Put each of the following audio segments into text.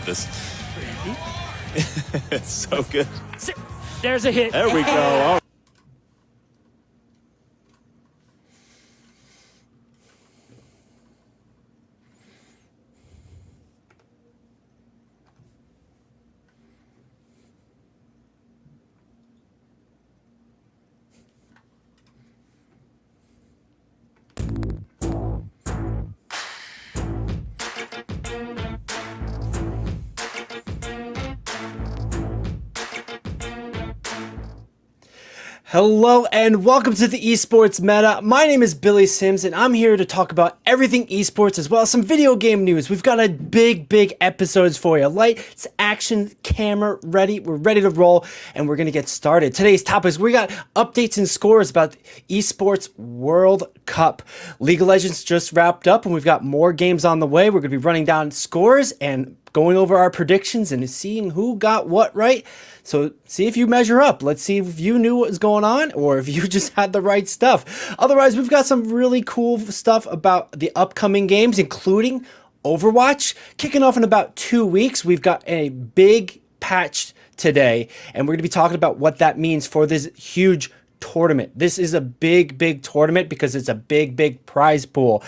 this. It's so good. There's a hit. There we go. All Hello and welcome to the Esports Meta. My name is Billy Sims and I'm here to talk about everything esports as well as some video game news. We've got a big episodes for you. Lights, action, camera ready. We're ready to roll and we're going to get started. Today's topics, we got updates and scores about Esports World Cup. League of Legends just wrapped up and we've got more games on the way. We're going to be running down scores and going over our predictions and seeing who got what right. So see if you measure up. Let's see if you knew what was going on or if you just had the right stuff. Otherwise, we've got some really cool stuff about the upcoming games, including Overwatch. Kicking off in about 2 weeks, we've got a big patch today, and we're going to be talking about what that means for this huge tournament. This is a big tournament because it's a big prize pool.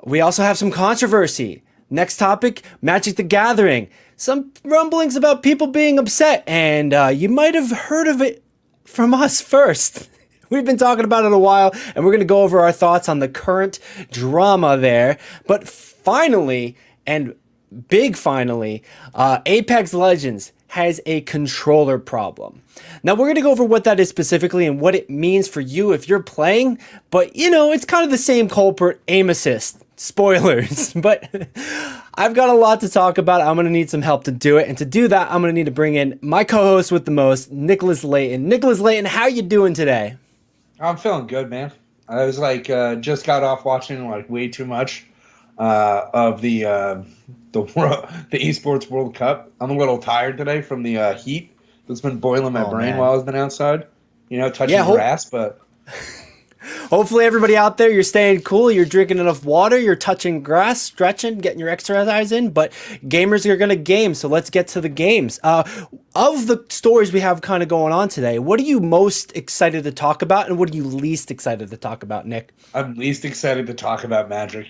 We also have some controversy. Next topic, Magic the Gathering. Some rumblings about people being upset, and you might have heard of it from us first. We've been talking about it a while, and we're going to go over our thoughts on the current drama there. But finally, and big finally, Apex Legends has a controller problem. Now, we're going to go over what that is specifically and what it means for you if you're playing, but, you know, it's kind of the same culprit, aim assist. Spoilers, but I've got a lot to talk about. I'm going to need some help to do it. And to do that, I'm going to need to bring in my co-host with the most, Nicholas Layton. Nicholas Layton, how you doing today? I'm feeling good, man. I was like, just got off watching like way too much of the Esports World Cup. I'm a little tired today from the heat that's been boiling my brain while I've been outside. You know, touching grass, but... Hopefully everybody out there, you're staying cool, you're drinking enough water, you're touching grass, stretching, getting your exercise in, but gamers are going to game, so let's get to the games. Of the stories we have kind of going on today, what are you most excited to talk about, and what are you least excited to talk about, Nick? I'm least excited to talk about Magic.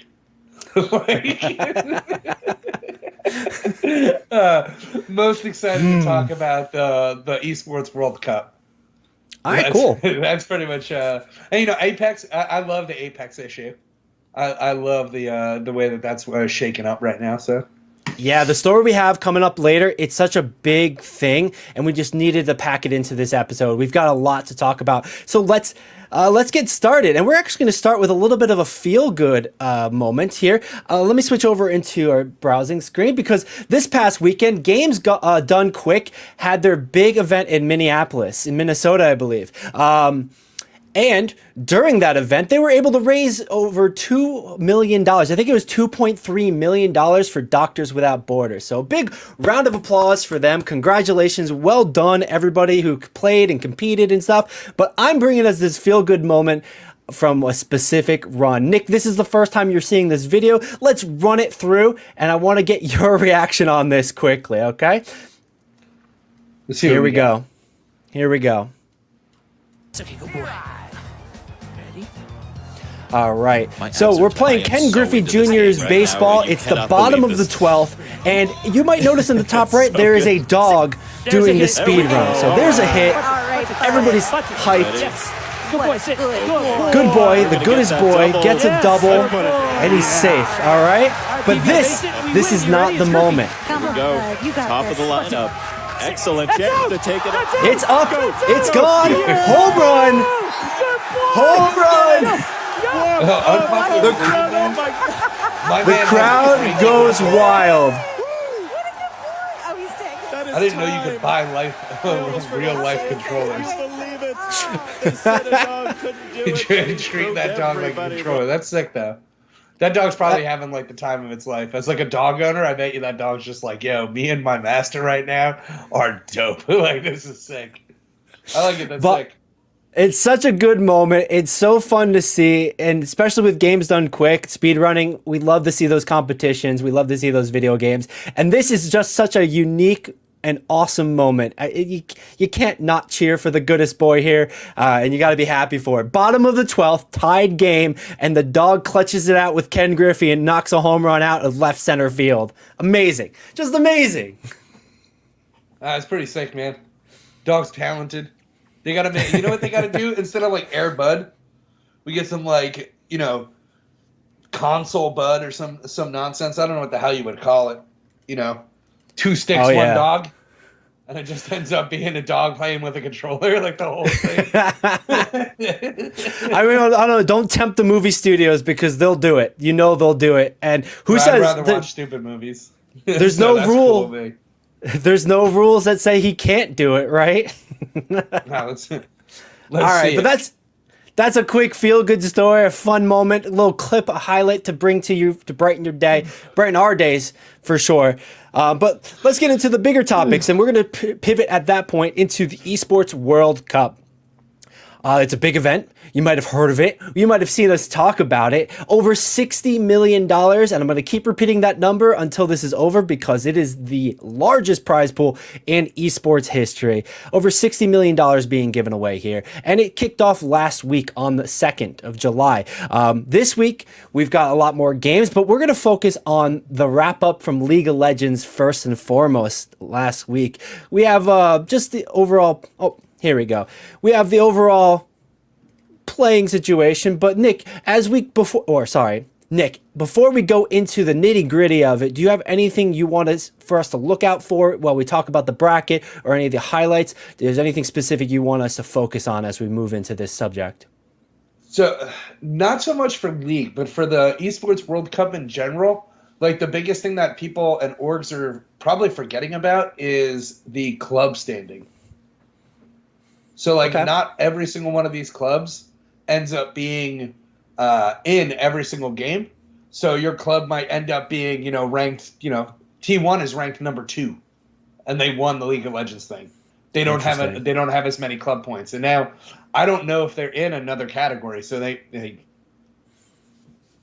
Most excited to talk about the Esports World Cup. All right, cool. That's pretty much. And you know, Apex. I love the Apex issue. I love the way that's shaken up right now. So. Yeah, the story we have coming up later, it's such a big thing, and we just needed to pack it into this episode. We've got a lot to talk about. So let's get started. And we're actually going to start with a little bit of a feel-good moment here. Let me switch over into our browsing screen because this past weekend, Games Done Quick had their big event in Minneapolis, in Minnesota, I believe. And during that event, they were able to raise over $2 million. I think it was $2.3 million for Doctors Without Borders. So a big round of applause for them. Congratulations. Well done, everybody who played and competed and stuff. But I'm bringing us this feel-good moment from a specific run. Nick, this is the first time you're seeing this video. Let's run it through, and I want to get your reaction on this quickly, okay? Here we go. Here we go. Okay, good boy. All right, so we're playing Ken Griffey Jr.'s baseball. It's the bottom of the 12th, and you might notice in the top right, there is a dog doing the speed run. So there's a hit. Everybody's hyped. Good boy, the goodest boy, gets a double, and he's safe, all right? But this is not the moment. Here we go, top of the lineup. Excellent chance to take it up. It's up, it's gone, home run, home run. The crowd goes wild. I didn't know you could buy real life controllers. You treat that dog like a controller. That's sick, though. That dog's probably having like the time of its life. As like a dog owner, I bet you that dog's just like, yo, me and my master right now are dope. Like, this is sick. I like it. That's sick. It's such a good moment. It's so fun to see, and especially with games done quick, speedrunning, we love to see those competitions. We love to see those video games. And this is just such a unique and awesome moment. You can't not cheer for the goodest boy here, and you got to be happy for it. Bottom of the 12th, tied game, and the dog clutches it out with Ken Griffey and knocks a home run out of left center field. Amazing. Just amazing. It's pretty sick, man. Dog's talented. They gotta make. You know what they gotta do? Instead of like Air Bud, we get some like console Bud or some nonsense. I don't know what the hell you would call it. 2 sticks, one dog, and it just ends up being a dog playing with a controller, like the whole thing. I mean, I don't know. Don't tempt the movie studios because they'll do it. They'll do it. And who says? I'd rather watch stupid movies. There's So no rule. Cool. There's no rules that say he can't do it, right? No, let's all right, but that's a quick feel-good story, a fun moment, a little clip, a highlight to bring to you to brighten your day, brighten our days for sure. But let's get into the bigger topics, and we're going to pivot at that point into the Esports World Cup. It's a big event. You might have heard of it. You might have seen us talk about it. Over $60 million, and I'm going to keep repeating that number until this is over because it is the largest prize pool in esports history. Over $60 million being given away here, and it kicked off last week on the 2nd of July. This week, we've got a lot more games, but we're going to focus on the wrap-up from League of Legends first and foremost last week. We have just the overall... Oh, here we go. We have the overall playing situation, but Nick, Nick, before we go into the nitty gritty of it, do you have anything you want for us to look out for while we talk about the bracket or any of the highlights? Is there anything specific you want us to focus on as we move into this subject? So, not so much for League, but for the Esports World Cup in general, like the biggest thing that people and orgs are probably forgetting about is the club standing. So, not every single one of these clubs ends up being in every single game. So your club might end up being, ranked, T1 is ranked number 2, and they won the League of Legends thing. They don't have as many club points. And now I don't know if they're in another category, so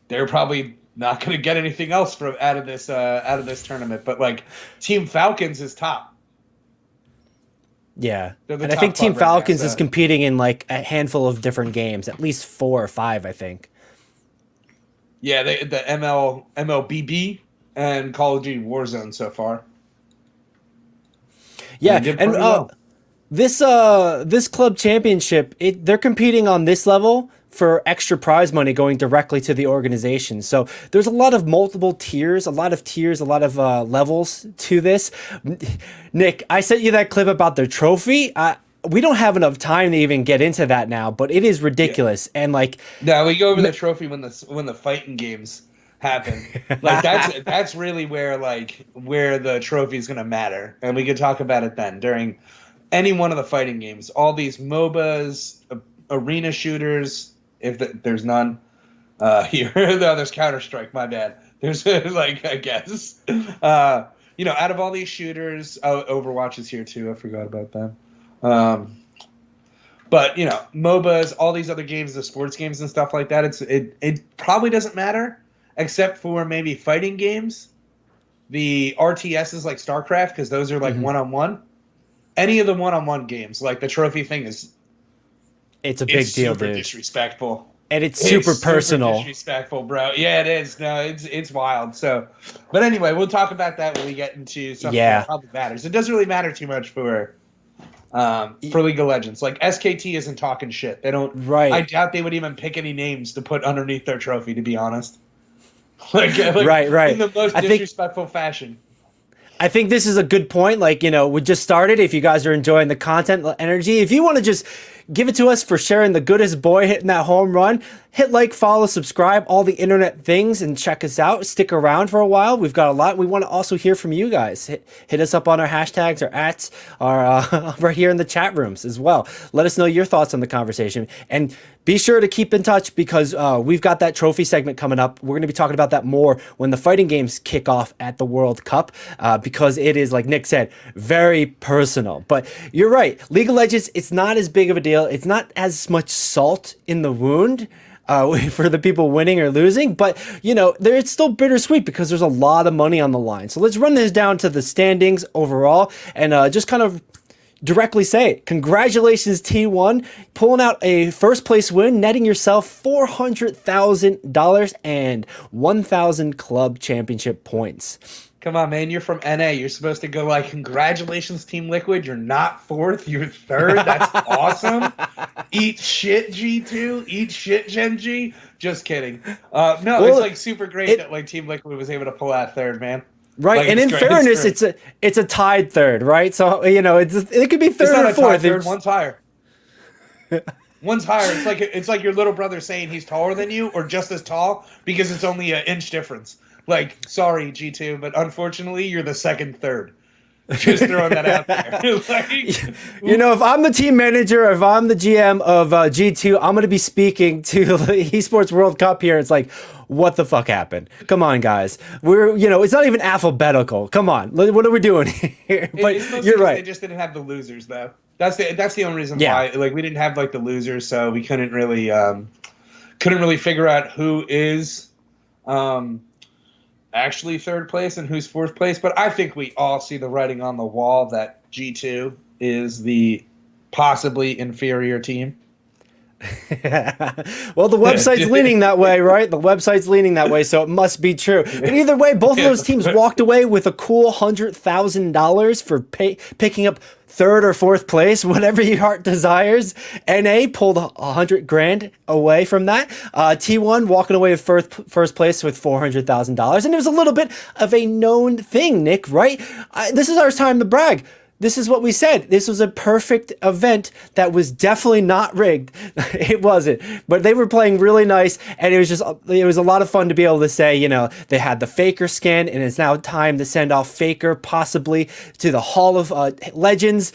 they're probably not going to get anything else out of this tournament. But Team Falcons is top. Yeah, and I think Team Falcons is competing in a handful of different games, at least 4 or 5, I think. Yeah, the MLBB and Call of Duty Warzone so far. Yeah, and this club championship, they're competing on this level for extra prize money going directly to the organization. So there's a lot of multiple tiers, a lot of levels to this. Nick, I sent you that clip about their trophy. We don't have enough time to even get into that now, but it is ridiculous. Yeah. And no, we go over the trophy when the fighting games happen. That's really where the trophy is going to matter, and we could talk about it then during any one of the fighting games. All these MOBAs, arena shooters. If there's none here, no, there's Counter-Strike. My bad. There's I guess, out of all these shooters, Overwatch is here too. I forgot about them. But MOBAs, all these other games, the sports games and stuff like that. It probably doesn't matter except for maybe fighting games, the RTSs like StarCraft, because those are one-on-one. Any of the one-on-one games, the trophy thing is. It's a big deal, super dude. Disrespectful. And it's super personal. Disrespectful, bro. Yeah, it is. No, it's wild. So, but anyway, we'll talk about that when we get into something that probably matters. It doesn't really matter too much for League of Legends. SKT isn't talking shit. They don't. Right. I doubt they would even pick any names to put underneath their trophy. To be honest. Right. In the most disrespectful fashion. I think this is a good point. We just started. If you guys are enjoying the content, the energy, if you want to just give it to us for sharing the goodest boy hitting that home run, hit like, follow, subscribe, all the internet things, and check us out. Stick around for a while. We've got a lot. We want to also hear from you guys. Hit us up on our hashtags or ats or right here in the chat rooms as well. Let us know your thoughts on the conversation. And be sure to keep in touch because we've got that trophy segment coming up. We're going to be talking about that more when the fighting games kick off at the World Cup because it is, like Nick said, very personal. But you're right. League of Legends, it's not as big of a deal deal. It's not as much salt in the wound for the people winning or losing, but it's still bittersweet because there's a lot of money on the line. So let's run this down to the standings overall and just kind of directly say it. Congratulations, T1, pulling out a first place win, netting yourself $400,000 and 1,000 club championship points. Come on, man. You're from NA. You're supposed to go like, congratulations, Team Liquid. You're not fourth. You're third. That's awesome. Eat shit, G2. Eat shit, Gen G. Just kidding. It's like super great that like Team Liquid was able to pull out third, man. Right, like, and in fairness, it's a tied third, right? So it could be third or fourth. Third. One's higher. One's higher. It's like your little brother saying he's taller than you or just as tall because it's only an inch difference. Like, sorry, G2, but unfortunately, you're the second third. Just throwing that out there. If I'm the team manager, if I'm the GM of G2, I'm going to be speaking to the Esports World Cup here. It's like, what the fuck happened? Come on, guys. It's not even alphabetical. Come on. What are we doing here? But you're right. They just didn't have the losers, though. That's the only reason why. Like, we didn't have like the losers, so we couldn't really figure out who is actually third place and who's fourth place. But I think we all see the writing on the wall that G2 is the possibly inferior team. Well, the website's leaning that way, right? The website's leaning that way, so it must be true. But either way, both of those teams walked away with a cool $100,000 for picking up third or fourth place, whatever your heart desires. NA pulled $100,000 away from that. T1 walking away with first place with $400,000, and it was a little bit of a known thing, Nick. Right? This is our time to brag. This is what we said. This was a perfect event that was definitely not rigged. It wasn't, but they were playing really nice, and it was a lot of fun to be able to say, they had the Faker skin, and it's now time to send off Faker possibly to the Hall of Legends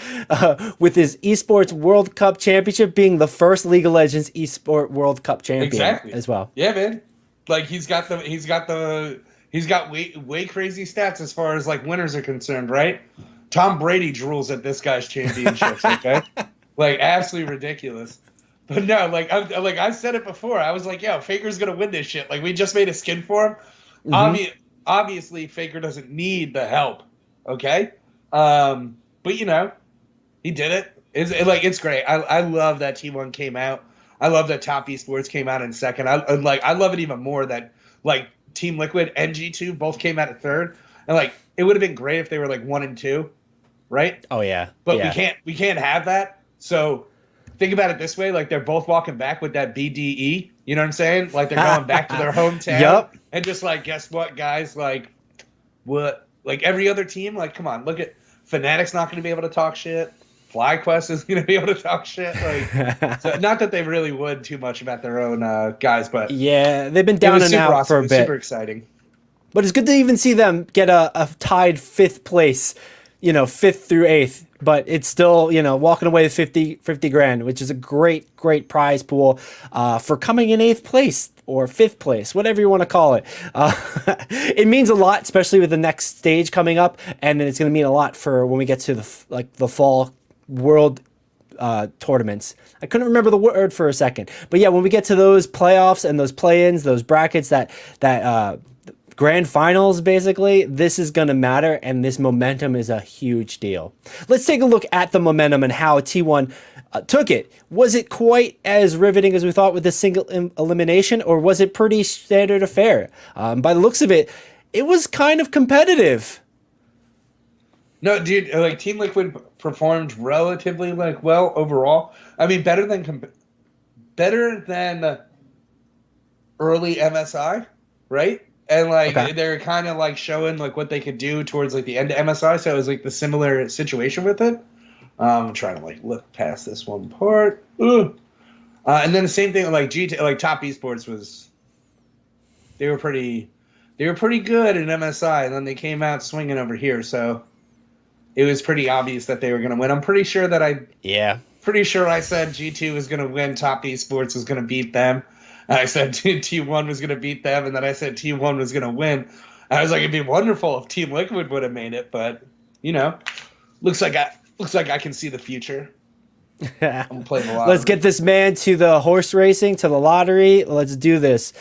with his Esports World Cup championship being the first League of Legends Esports World Cup champion as well. Yeah, man. Like he's got way crazy stats as far as like winners are concerned, right? Tom Brady drools at this guy's championships, okay? Like, absolutely ridiculous. But no, I've said it before. I was like, yo, Faker's going to win this shit. Like, we just made a skin for him. Mm-hmm. Obviously, Faker doesn't need the help, okay? But, he did it. It's great. I love that T1 came out. I love that Top Esports came out in second. I love it even more that, like, Team Liquid and G2 both came out at third. And, like, it would have been great if they were, like, 1 and 2. Right? Oh yeah. But we can't have that. So think about it this way, like they're both walking back with that BDE, you know what I'm saying? Like they're going back to their hometown. Yep. And just like, guess what, guys? Like what like every other team, like come on, look at Fnatic's not gonna be able to talk shit. FlyQuest is gonna be able to talk shit. Like so not that they really would too much about their own guys, but yeah, they've been down and out for a bit. Super exciting. But it's good to even see them get a tied 5th place. 5th through 8th, but it's still, walking away with 50 grand, which is a great prize pool for coming in 8th place or 5th place, whatever you want to call it. It means a lot, especially with the next stage coming up, and then it's going to mean a lot for when we get to the fall world tournaments. I couldn't remember the word for a second, but yeah, when we get to those playoffs and those play-ins, those brackets, that grand finals, basically, this is going to matter, and this momentum is a huge deal. Let's take a look at the momentum and how T1 took it. Was it quite as riveting as we thought with the single elimination, or was it pretty standard affair? By the looks of it, it was kind of competitive. No, dude, like Team Liquid performed relatively well overall. I mean, better than early MSI, right? And they're kind of showing what they could do towards the end of MSI. So it was the similar situation with it. I'm trying to look past this one part. And then the same thing G2, Top Esports was. They were pretty good in MSI, and then they came out swinging over here. So it was pretty obvious that they were going to win. I'm pretty sure that Pretty sure I said G2 was going to win. Top Esports was going to beat them. I said T1 was going to beat them, and then I said T1 was going to win. I was like, it'd be wonderful if Team Liquid would have made it, but looks like I can see the future. I'm playing the lottery. Let's get this man to the horse racing, to the lottery. Let's do this.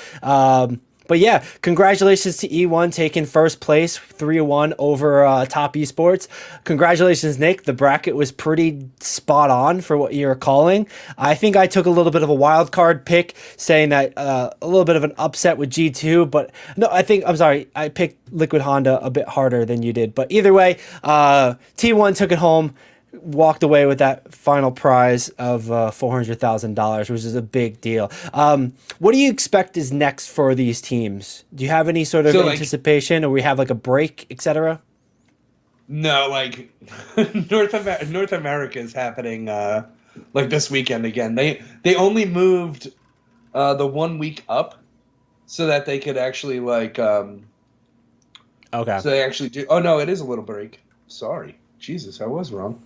But yeah, congratulations to E1 taking first place, 3-1 over Top Esports. Congratulations, Nick. The bracket was pretty spot on for what you're calling. I think I took a little bit of a wild card pick, saying that a little bit of an upset with G2. But no, I'm sorry. I picked Liquid Honda a bit harder than you did. But either way, T1 took it home. Walked away with that final prize of $400,000, which is a big deal. What do you expect is next for these teams? Do you have any sort of anticipation, or we have like a break, etc.? No, like North America is happening like this weekend again. They only moved the 1 week up so that they could actually like okay. So they actually do. Oh no, it is a little break. Sorry, Jesus, I was wrong.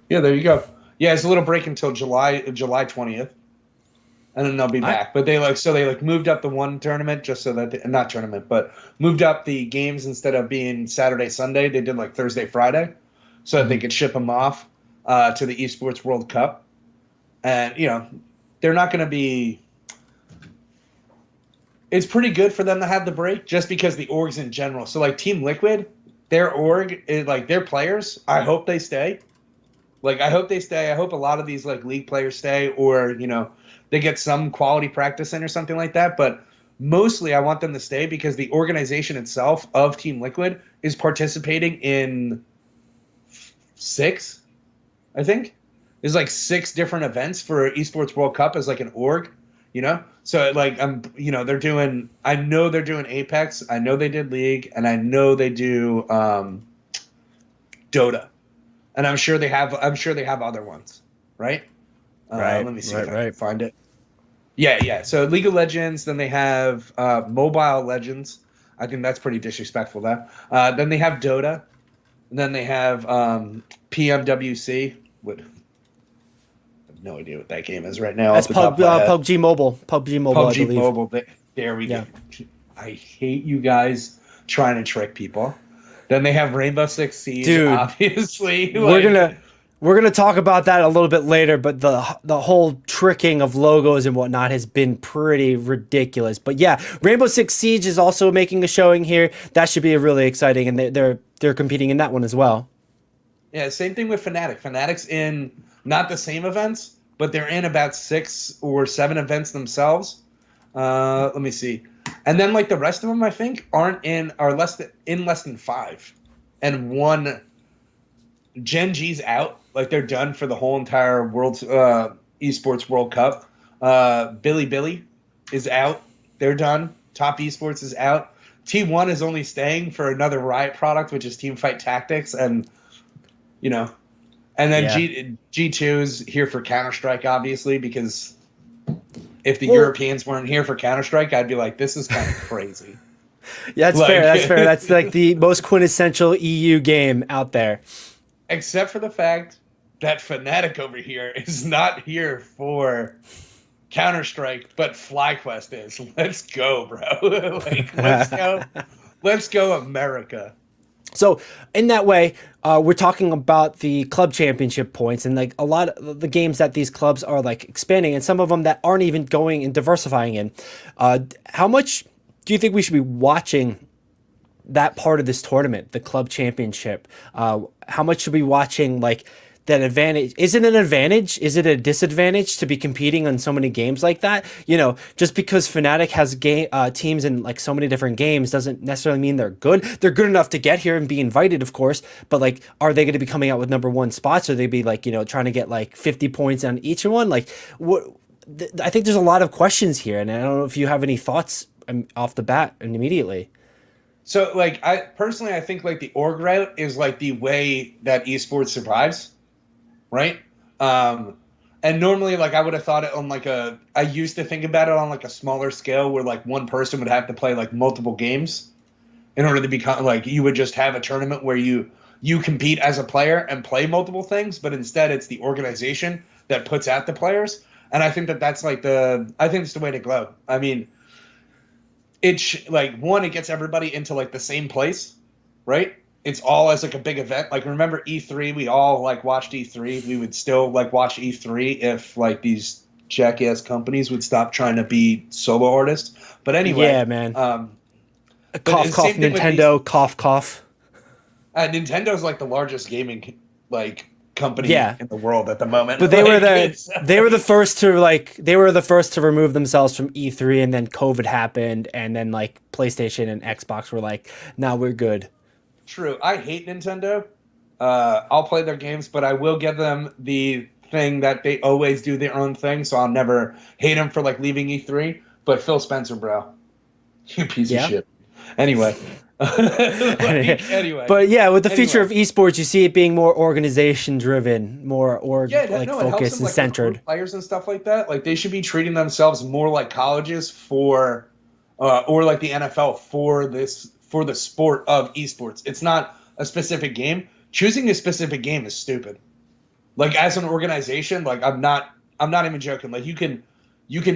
Yeah, there you go. Yeah, it's a little break until July 20th, and then they'll be back. But they moved up the one tournament just so that not tournament, but moved up the games instead of being Saturday Sunday. They did like Thursday Friday, so that they could ship them off to the Esports World Cup. And they're not going to be. It's pretty good for them to have the break, just because the orgs in general. So like Team Liquid, their org is like their players. I hope they stay. I hope they stay. I hope a lot of these league players stay, or they get some quality practice in or something like that. But mostly, I want them to stay because the organization itself of Team Liquid is participating in 6, I think. There's 6 different events for Esports World Cup as an org, So they're doing. I know they're doing Apex. I know they did League, and I know they do Dota. And I'm sure they have other ones, right? Right. Let me see if I can find it. Yeah. So League of Legends, then they have Mobile Legends. I think that's pretty disrespectful, though. Then they have Dota. And then they have PMWC. I have no idea what that game is right now. That's PUBG Mobile. PUBG Mobile, I believe. Mobile. There we go. I hate you guys trying to trick people. Then they have Rainbow Six Siege, dude, obviously. We're gonna talk about that a little bit later, but the whole tricking of logos and whatnot has been pretty ridiculous. But yeah, Rainbow Six Siege is also making a showing here. That should be really exciting, and they're competing in that one as well. Yeah, same thing with Fnatic. Fnatic's in not the same events, but they're in about 6 or 7 events themselves. Let me see. And then the rest of them, I think, are less than 5. And one, Gen G's out. They're done for the whole entire Esports World Cup. Billy is out. They're done. Top Esports is out. T1 is only staying for another Riot product, which is Teamfight Tactics, and and then G2 is here for Counter-Strike, obviously, because if the Europeans weren't here for Counter-Strike, I'd be like, this is kind of crazy. Yeah, that's fair. That's fair. That's the most quintessential EU game out there. Except for the fact that Fnatic over here is not here for Counter-Strike, but FlyQuest is. Let's go, bro. Let's go. Let's go, America. So in that way, we're talking about the club championship points, and a lot of the games that these clubs are expanding, and some of them that aren't even going and diversifying in. How much do you think we should be watching that part of this tournament, the club championship? How much should we be watching that advantage? Is it an advantage? Is it a disadvantage to be competing on so many games like that? Just because Fnatic has teams in so many different games doesn't necessarily mean they're good. They're good enough to get here and be invited, of course, but are they going to be coming out with #1 spots, or they be trying to get 50 points on each one? What? I think there's a lot of questions here, and I don't know if you have any thoughts off the bat and immediately. So I personally, I think the org route is the way that esports survives. Right? And normally, I would have thought it on I used to think about it on a smaller scale where one person would have to play multiple games in order to become you would just have a tournament where you compete as a player and play multiple things, but instead it's the organization that puts out the players. And I think that's I think it's the way to go. I mean, it's it gets everybody into the same place, right? it's all as like a big event. Like remember E3, we all like watched E3. We would still like watch E3 if like these jackass companies would stop trying to be solo artists. But anyway, Yeah, man. but Cough, the cough, same thing with Nintendo, cough, cough. Nintendo's like the largest gaming like company Yeah. in the world at the moment. But they Like, were the it's- they were the first to remove themselves from E3, and then COVID happened, and then like PlayStation and Xbox were like, "Now we're good." True. I hate Nintendo. I'll play their games, but I will give them the thing that they always do their own thing, so I'll never hate them for like leaving E3. But Phil Spencer, bro, you piece of shit. Anyway. Anyway. But yeah, with the future of esports, you see it being more organization driven, more it helps focused them, and like, centered. recruit players and stuff like that. Like they should be treating themselves more like colleges for, or like the NFL for the sport of esports. It's not a specific game. Choosing a specific game is stupid. Like as an organization, like I'm not even joking. Like you can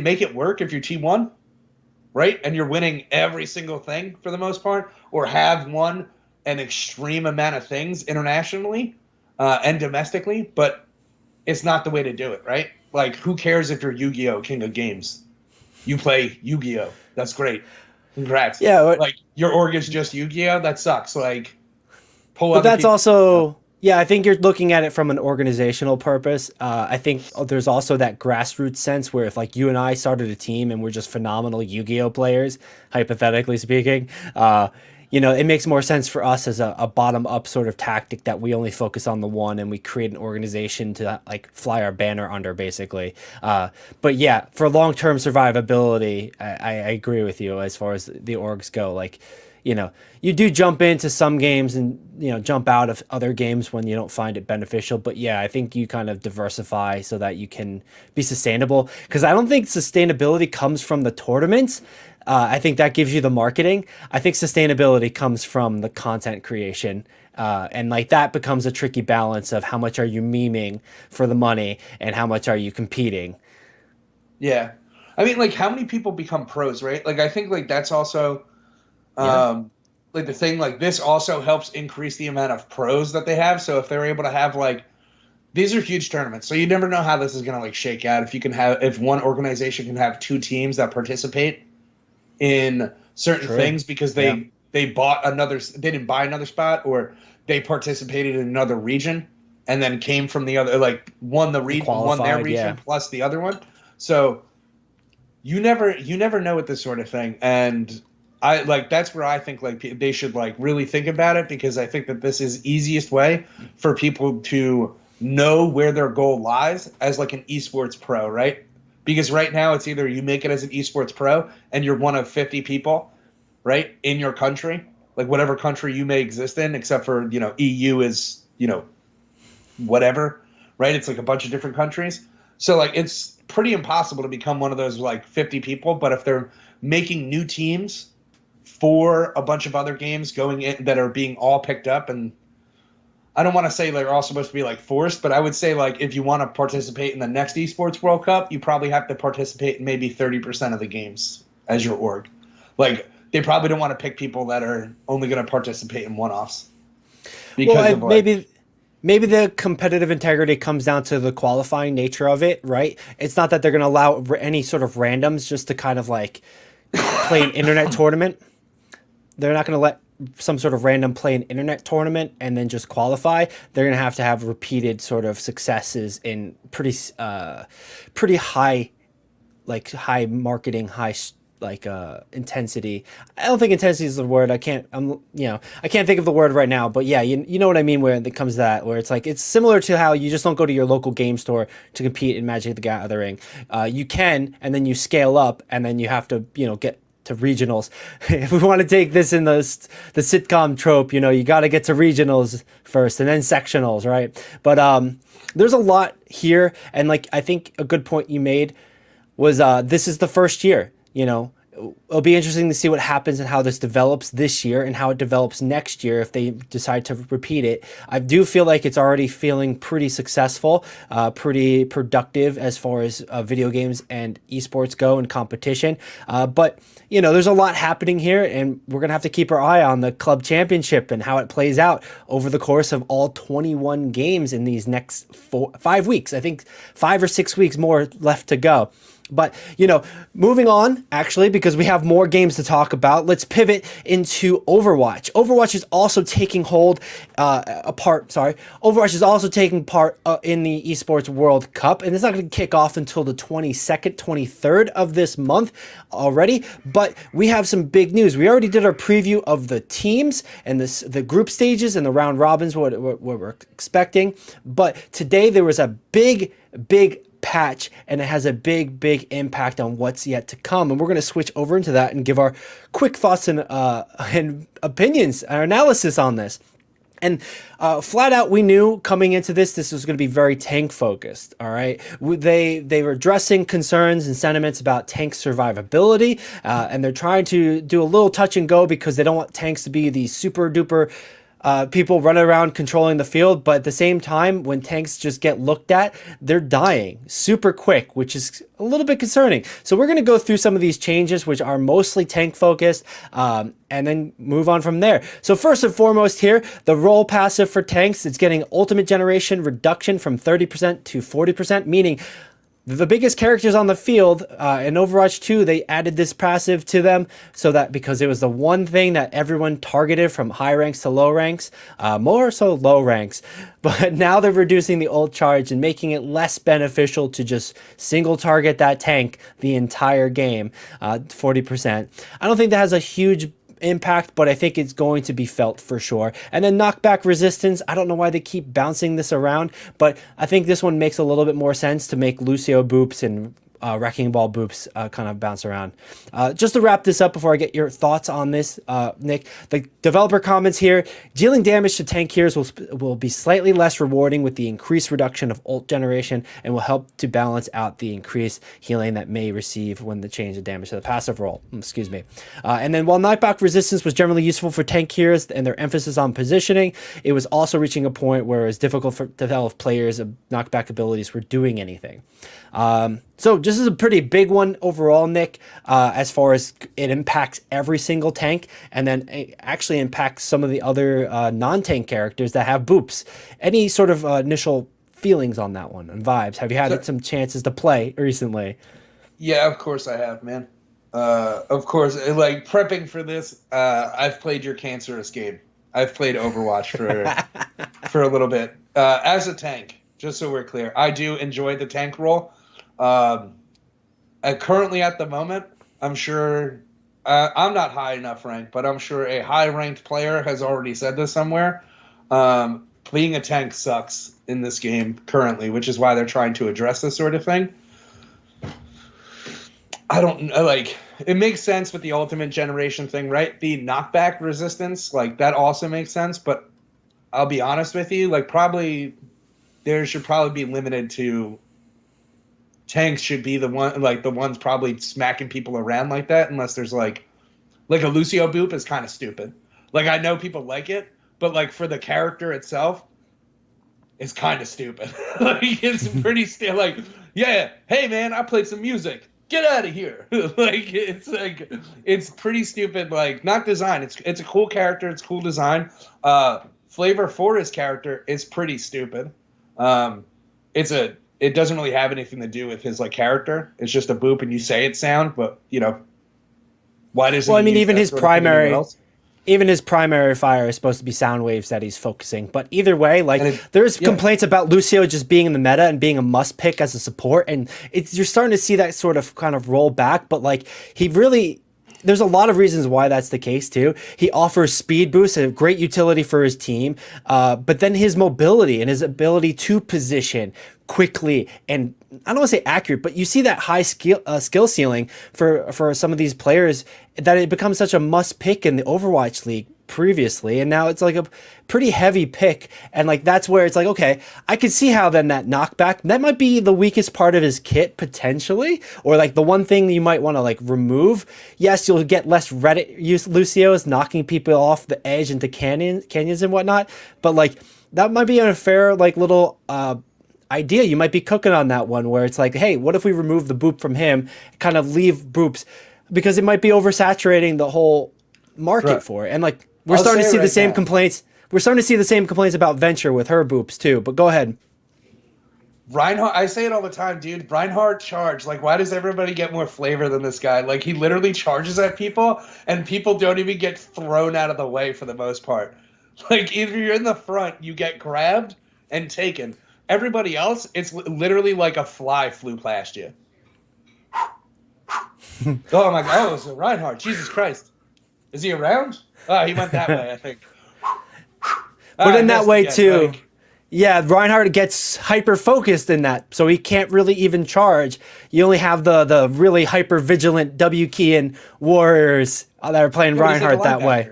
make it work if you're T1, right? And you're winning every single thing for the most part, or have won an extreme amount of things internationally and domestically, but it's not the way to do it, right? Like, who cares if you're Yu-Gi-Oh! King of Games? You play Yu-Gi-Oh! That's great. Congrats. Yeah, like, your org is just Yu-Gi-Oh! That sucks. Like, pull But that's also... Yeah, I think you're looking at it from an organizational purpose. I think there's also that grassroots sense where if like you and I started a team and we're just phenomenal Yu-Gi-Oh players, hypothetically speaking, it makes more sense for us as a bottom-up sort of tactic that we only focus on the one and we create an organization to like fly our banner under, basically. But yeah, for long-term survivability, I agree with you as far as the orgs go. Like, you do jump into some games and, jump out of other games when you don't find it beneficial. But yeah, I think you kind of diversify so that you can be sustainable. Because I don't think sustainability comes from the tournaments. I think that gives you the marketing. I think sustainability comes from the content creation. And like that becomes a tricky balance of how much are you memeing for the money and how much are you competing. Yeah. I mean, like, how many people become pros, right? Like, I think, like, that's also... like the thing, like this also helps increase the amount of pros that they have. So if they're able to have like, these are huge tournaments. So you never know how this is going to like shake out. If one organization can have two teams that participate in certain things because they didn't buy another spot, or they participated in another region and then came from the other, like won their region plus the other one. So you never know with this sort of thing. And I like that's where I think like they should like really think about it, because I think that this is easiest way for people to know where their goal lies as like an esports pro, right? Because right now it's either you make it as an esports pro and you're one of 50 people, right, in your country, like whatever country you may exist in, except for EU is whatever, right? It's like a bunch of different countries. So like it's pretty impossible to become one of those like 50 people. But if they're making new teams for a bunch of other games going in that are being all picked up, and I don't want to say they're all supposed to be like forced, but I would say like if you want to participate in the next Esports World Cup, you probably have to participate in maybe 30% of the games as your org. Like they probably don't want to pick people that are only going to participate in one-offs. Because maybe the competitive integrity comes down to the qualifying nature of it, right? It's not that they're going to allow any sort of randoms just to kind of like play an internet tournament. They're not going to let some sort of random play an internet tournament and then just qualify. They're going to have repeated sort of successes in pretty high, like high marketing, high intensity. I don't think intensity is the word. I can't think of the word right now, but yeah, you know what I mean when it comes to that, where it's like, it's similar to how you just don't go to your local game store to compete in Magic the Gathering. You can, and then you scale up, and then you have to, get to regionals. If we want to take this in the sitcom trope, you got to get to regionals first and then sectionals, right? But there's a lot here, and like I think a good point you made was this is the first year, it'll be interesting to see what happens and how this develops this year and how it develops next year if they decide to repeat it. I do feel like it's already feeling pretty successful, pretty productive as far as video games and esports go and competition. But there's a lot happening here, and we're gonna have to keep our eye on the club championship and how it plays out over the course of all 21 games in these next 5 weeks. I think 5 or 6 weeks more left to go. But, moving on, actually, because we have more games to talk about, let's pivot into Overwatch. Overwatch is also taking Overwatch is also taking part in the Esports World Cup, and it's not going to kick off until the 22nd, 23rd of this month already. But we have some big news. We already did our preview of the teams and the group stages and the round robins, what we're expecting. But today there was a big patch, and it has a big impact on what's yet to come, and we're going to switch over into that and give our quick thoughts and opinions, our analysis on this. And flat out, we knew coming into this was going to be very tank focused. All right, they were addressing concerns and sentiments about tank survivability, and they're trying to do a little touch and go because they don't want tanks to be these super duper people running around controlling the field. But at the same time, when tanks just get looked at, they're dying super quick, which is a little bit concerning. So we're going to go through some of these changes, which are mostly tank focused, and then move on from there. So first and foremost here, the role passive for tanks, it's getting ultimate generation reduction from 30% to 40%, meaning the biggest characters on the field in Overwatch 2, they added this passive to them so that because it was the one thing that everyone targeted from high ranks to low ranks, more so low ranks. But now they're reducing the ult charge and making it less beneficial to just single target that tank the entire game, 40%. I don't think that has a huge impact, but I think it's going to be felt for sure. And then knockback resistance, I don't know why they keep bouncing this around, but I think this one makes a little bit more sense to make Lucio boops and Wrecking Ball boops kind of bounce around. Just to wrap this up before I get your thoughts on this, Nick, the developer comments here: dealing damage to tank heroes will be slightly less rewarding with the increased reduction of ult generation and will help to balance out the increased healing that may receive when the change of damage to the passive role. Excuse me. And then while knockback resistance was generally useful for tank heroes and their emphasis on positioning, it was also reaching a point where it was difficult to tell if players' knockback abilities were doing anything. So this is a pretty big one overall, Nick, as far as it impacts every single tank, and then it actually impacts some of the other non-tank characters that have boops. Any sort of initial feelings on that one and vibes? Have you had some chances to play recently? Yeah, of course I have, man. Of course, like prepping for this, I've played your cancerous game. I've played Overwatch for a little bit. As a tank, just so we're clear, I do enjoy the tank role. Currently at the moment, I'm sure I'm not high enough ranked, but I'm sure a high ranked player has already said this somewhere. Being a tank sucks in this game currently, which is why they're trying to address this sort of thing. I don't know, like, it makes sense with the ultimate generation thing, right? The knockback resistance, like, that also makes sense, but I'll be honest with you, like, there should probably be limited to tanks should be the ones probably smacking people around like that, unless there's like a Lucio boop is kind of stupid. Like, I know people like it, but like for the character itself, it's kind of stupid. Like, it's pretty like, yeah, hey man, I played some music. Get out of here. It's pretty stupid. Like, not design. It's a cool character. It's cool design. Flavor for his character is pretty stupid. It doesn't really have anything to do with his like character. It's just a boop and you say it sound, but why doesn't? Well, I mean, even his primary fire is supposed to be sound waves that he's focusing. But either way, like, there's complaints about Lucio just being in the meta and being a must pick as a support, and you're starting to see that sort of kind of roll back. But like, there's a lot of reasons why that's the case too. He offers speed boost, a great utility for his team, but then his mobility and his ability to position quickly, and I don't want to say accurate, but you see that high skill ceiling for some of these players that it becomes such a must pick in the Overwatch League previously, and now it's like a pretty heavy pick. And like that's where it's like, okay, I could see how then that knockback, that might be the weakest part of his kit potentially, or like the one thing you might want to like remove. Yes, you'll get less Reddit use Lucio's knocking people off the edge into canyons and whatnot, but like that might be a fair like little idea. You might be cooking on that one where it's like, hey, what if we remove the boop from him, kind of leave boops, because it might be oversaturating the whole market for it. And like we're starting to see the same complaints. We're starting to see the same complaints about Venture with her boops too. But go ahead. Reinhardt, I say it all the time, dude. Reinhardt charge. Like, why does everybody get more flavor than this guy? Like, he literally charges at people, and people don't even get thrown out of the way for the most part. Like, if you're in the front, you get grabbed and taken. Everybody else, it's literally like a fly flew past you. Oh my God! Oh, it's Reinhardt. Jesus Christ, is he around? Oh, he went that way, I think. But in that way too, like, yeah, Reinhardt gets hyper focused in that, so he can't really even charge. You only have the really hyper vigilant W key and warriors that are playing Reinhardt like that way.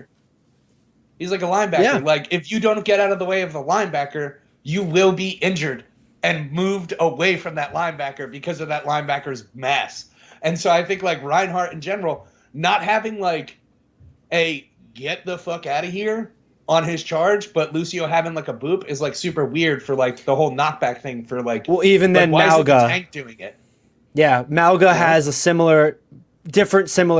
He's like a linebacker. Yeah. Like, if you don't get out of the way of the linebacker, you will be injured and moved away from that linebacker because of that linebacker's mass. And so I think, like, Reinhardt in general, not having, like, a get the fuck out of here on his charge, but Lucio having, like, a boop is, like, super weird for, like, the whole knockback thing for, like... Well, even like, then, why Malga... is the tank doing it? Yeah, Malga has a similar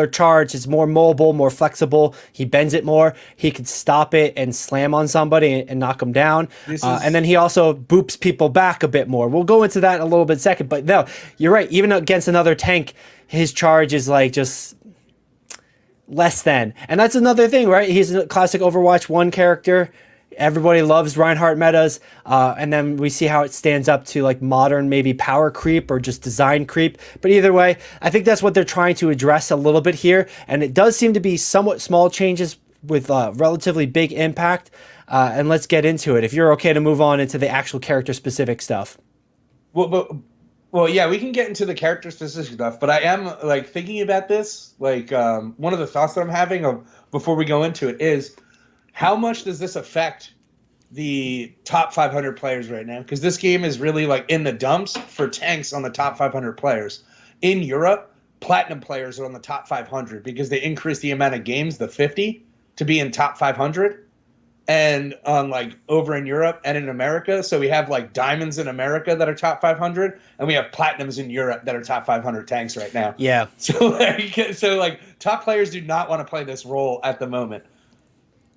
charge. It's more mobile, more flexible. He bends it more. He could stop it and slam on somebody and knock them down. And then he also boops people back a bit more. We'll go into that in a little bit second. But no, you're right. Even against another tank, his charge is like just less than. And that's another thing, right? He's a classic Overwatch 1 character. Everybody loves Reinhardt metas, and then we see how it stands up to like modern maybe power creep or just design creep. But either way, I think that's what they're trying to address a little bit here, and it does seem to be somewhat small changes with relatively big impact. And let's get into it. If you're okay to move on into the actual character specific stuff. Well, yeah, we can get into the character specific stuff, but I am like thinking about this. Like one of the thoughts that I'm having before we go into it is, how much does this affect the top 500 players right now? Because this game is really like in the dumps for tanks on the top 500 players. In Europe, platinum players are on the top 500 because they increased the amount of games, the 50, to be in top 500. And on like over in Europe and in America, so we have like diamonds in America that are top 500, and we have platinums in Europe that are top 500 tanks right now. Yeah. So like top players do not want to play this role at the moment.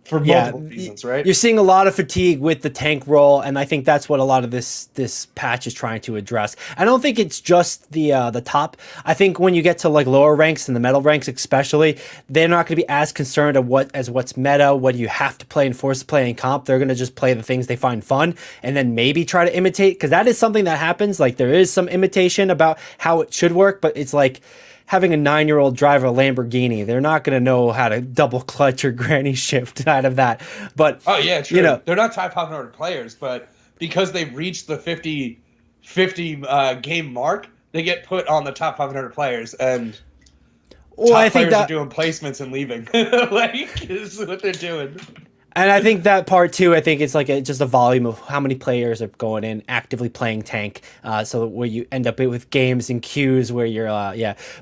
For multiple reasons, right? You're seeing a lot of fatigue with the tank role, and I think that's what a lot of this patch is trying to address. I don't think it's just the top. I think when you get to like lower ranks and the metal ranks especially, they're not going to be as concerned of what's meta, what you have to play and force to play in comp. They're going to just play the things they find fun, and then maybe try to imitate, because that is something that happens. Like there is some imitation about how it should work, but it's like having a 9-year-old drive a Lamborghini. They're not going to know how to double clutch or granny shift out of that. But oh yeah, true. You know, they're not top 500 players, but because they've reached the 50 game mark, they get put on the top 500 players, and top players are doing placements and leaving. Like, this is what they're doing. And I think that part too, I think it's like just a volume of how many players are going in actively playing tank. So where you end up with games and queues where you're,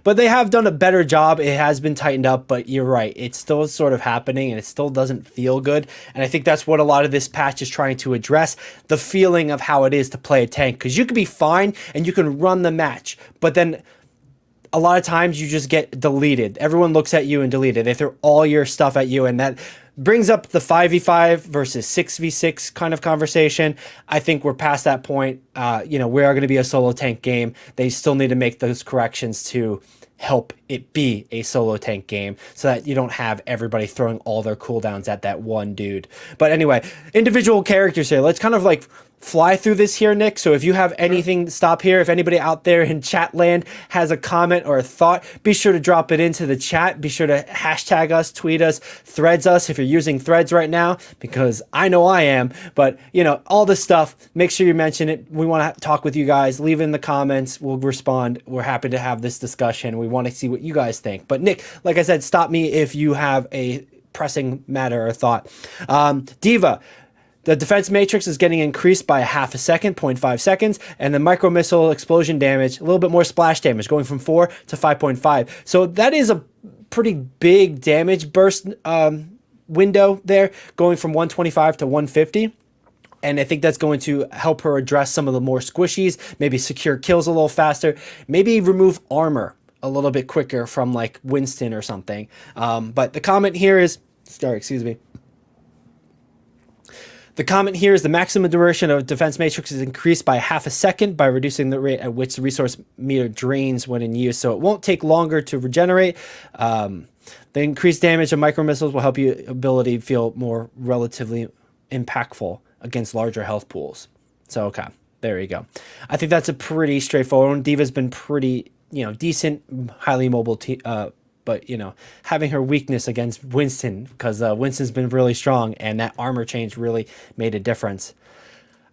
But they have done a better job. It has been tightened up, but you're right. It's still sort of happening and it still doesn't feel good. And I think that's what a lot of this patch is trying to address, the feeling of how it is to play a tank. Because you can be fine and you can run the match, but then a lot of times you just get deleted. Everyone looks at you and deleted. They throw all your stuff at you, and that brings up the 5v5 versus 6v6 kind of conversation. I think we're past that point. We are going to be a solo tank game. They still need to make those corrections to help it be a solo tank game so that you don't have everybody throwing all their cooldowns at that one dude. But anyway, individual characters here. Let's kind of like fly through this here, Nick. So if you have anything, stop here. If anybody out there in chat land has a comment or a thought, be sure to drop it into the chat. Be sure to hashtag us, tweet us, threads us if you're using threads right now, because I know I am. But, all this stuff, make sure you mention it. We want to talk with you guys. Leave it in the comments. We'll respond. We're happy to have this discussion. We want to see what you guys think. But Nick, like I said, stop me if you have a pressing matter or thought. Diva. The defense matrix is getting increased by a half a second, 0.5 seconds, and the micro missile explosion damage, a little bit more splash damage, going from 4 to 5.5. So that is a pretty big damage burst window there, going from 125 to 150. And I think that's going to help her address some of the more squishies, maybe secure kills a little faster, maybe remove armor a little bit quicker from like Winston or something. But the comment here is, The comment here is the maximum duration of defense matrix is increased by half a second by reducing the rate at which the resource meter drains when in use. So it won't take longer to regenerate. The increased damage of micro missiles will help your ability feel more relatively impactful against larger health pools. So, okay, there you go. I think that's a pretty straightforward one. Diva's been pretty, decent, highly mobile, but, having her weakness against Winston, because Winston's been really strong, and that armor change really made a difference.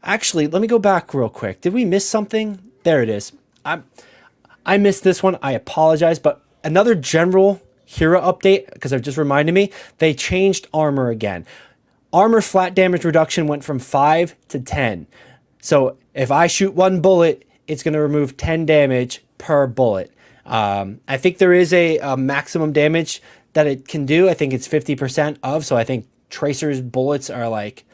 Actually, let me go back real quick. Did we miss something? There it is. I missed this one. I apologize, but another general hero update, because it just reminded me, they changed armor again. Armor flat damage reduction went from 5 to 10. So if I shoot one bullet, it's going to remove 10 damage per bullet. I think there is a maximum damage that it can do. I think it's 50% of. So I think Tracer's bullets are like,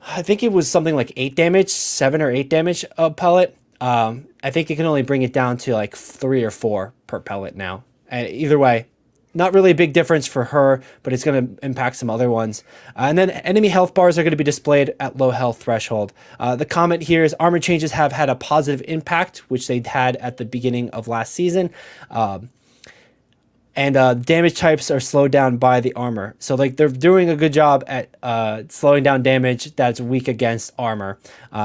I think it was something like 8 damage, 7 or 8 damage a pellet. I think it can only bring it down to like 3 or 4 per pellet now. Either way, not really a big difference for her, but it's going to impact some other ones. And then enemy health bars are going to be displayed at low health threshold. The comment here is armor changes have had a positive impact, which they'd had at the beginning of last season. And damage types are slowed down by the armor. So like they're doing a good job at slowing down damage that's weak against armor,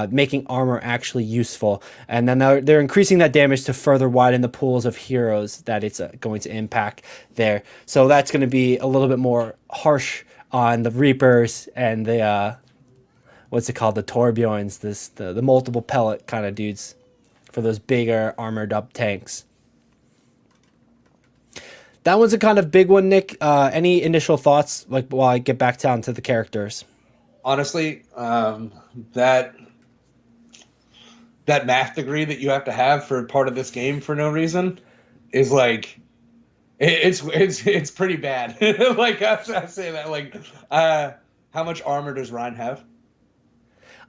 making armor actually useful. And then they're increasing that damage to further widen the pools of heroes that it's going to impact there. So that's going to be a little bit more harsh on the Reapers and the, what's it called? The Torbjorns, the multiple pellet kind of dudes for those bigger armored up tanks. That one's a kind of big one, Nick. Any initial thoughts, like while I get back down to the characters? Honestly, that math degree that you have to have for part of this game for no reason is like, it's pretty bad. Like I say that, like, how much armor does Ryan have?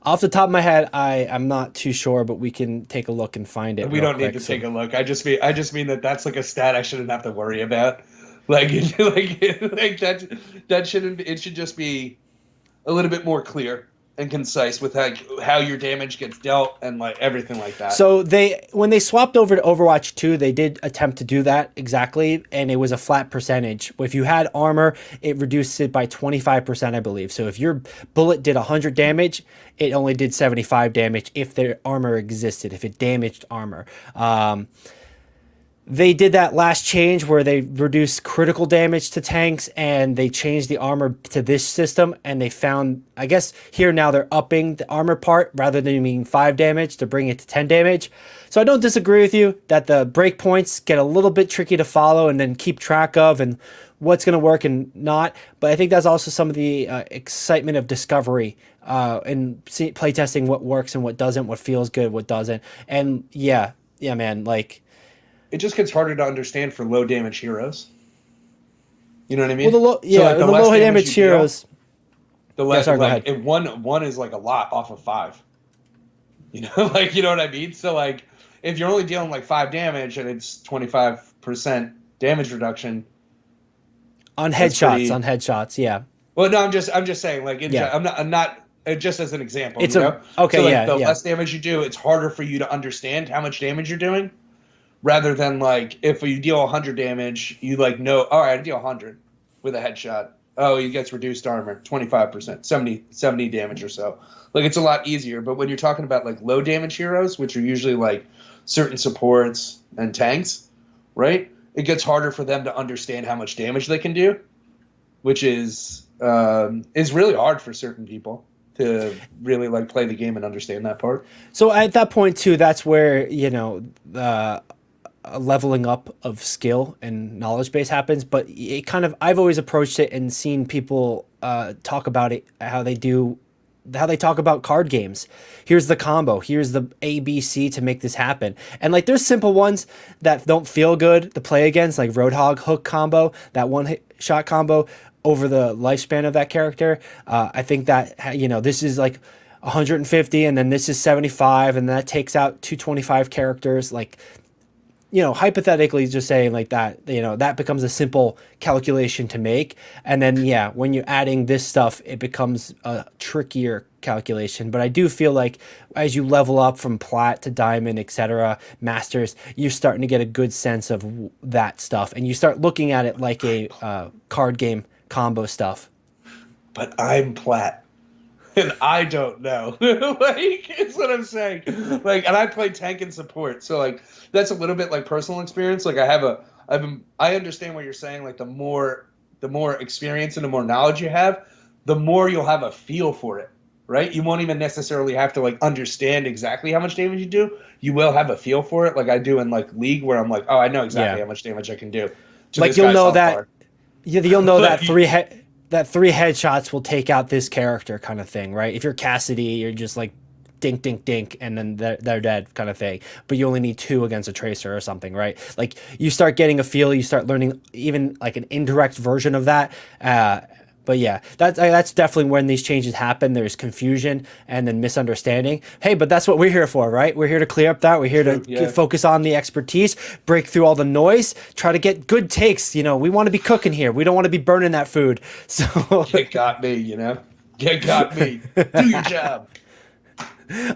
Off the top of my head, I'm not too sure, but we can take a look and find it. We don't need to take a look. I just mean that's like a stat I shouldn't have to worry about. Like that shouldn't. It should just be a little bit more clear and concise with how your damage gets dealt and like everything like that. So when they swapped over to Overwatch 2, they did attempt to do that exactly, and it was a flat percentage. If you had armor, it reduced it by 25%, I believe. So if your bullet did 100 damage, it only did 75 damage if their armor existed, if it damaged armor. They did that last change where they reduced critical damage to tanks and they changed the armor to this system, and they found, I guess here now they're upping the armor part rather than being 5 damage to bring it to 10 damage. So I don't disagree with you that the breakpoints get a little bit tricky to follow and then keep track of and what's going to work and not. But I think that's also some of the excitement of discovery and playtesting what works and what doesn't, what feels good, what doesn't. And yeah, man, like, it just gets harder to understand for low damage heroes. You know what I mean? Well, the low damage heroes. The less, yeah, sorry, like, one is like a lot off of 5. You know, like, you know what I mean? So like, if you're only dealing like 5 damage and it's 25% damage reduction on headshots, yeah. Well, no, I'm just saying, like, I'm not just as an example. It's okay, so, like, the less damage you do, it's harder for you to understand how much damage you're doing. Rather than, like, if you deal 100 damage, you, like, know, all right, I deal 100 with a headshot. Oh, he gets reduced armor, 25%, 70 damage or so. Like, it's a lot easier. But when you're talking about, like, low damage heroes, which are usually, like, certain supports and tanks, right? It gets harder for them to understand how much damage they can do, which is really hard for certain people to really, like, play the game and understand that part. So at that point, too, that's where, a leveling up of skill and knowledge base happens, but it kind of, I've always approached it and seen people talk about it, how they talk about card games. Here's the combo, here's the ABC to make this happen. And like there's simple ones that don't feel good to play against, like Roadhog hook combo, that one hit shot combo over the lifespan of that character. I think that, you know, this is like 150 and then this is 75 and that takes out 225 characters. Like, you know, hypothetically just saying like that, you know, that becomes a simple calculation to make. And then, yeah, when you're adding this stuff, it becomes a trickier calculation. But I do feel like as you level up from plat to diamond, etc., masters, you're starting to get a good sense of that stuff. And you start looking at it like a card game combo stuff. But I'm plat. And I don't know. Like, it's what I'm saying. Like, and I play tank and support. So, like, that's a little bit like personal experience. Like, I understand what you're saying. Like, the more experience and the more knowledge you have, the more you'll have a feel for it, right? You won't even necessarily have to, like, understand exactly how much damage you do. You will have a feel for it, like I do in, like, League, where I'm like, oh, I know exactly how much damage I can do. Like, you'll know that, you'll know that three headshots will take out this character kind of thing, right? If you're Cassidy, you're just like dink, dink, dink, and then they're dead kind of thing. But you only need 2 against a Tracer or something, right? Like you start getting a feel, you start learning even like an indirect version of that. But yeah, that's definitely when these changes happen. There's confusion and then misunderstanding. Hey, but that's what we're here for, right? We're here to clear up that. We're here to focus on the expertise, break through all the noise, try to get good takes. You know, we want to be cooking here. We don't want to be burning that food. So you got me, you know? You got me. Do your job.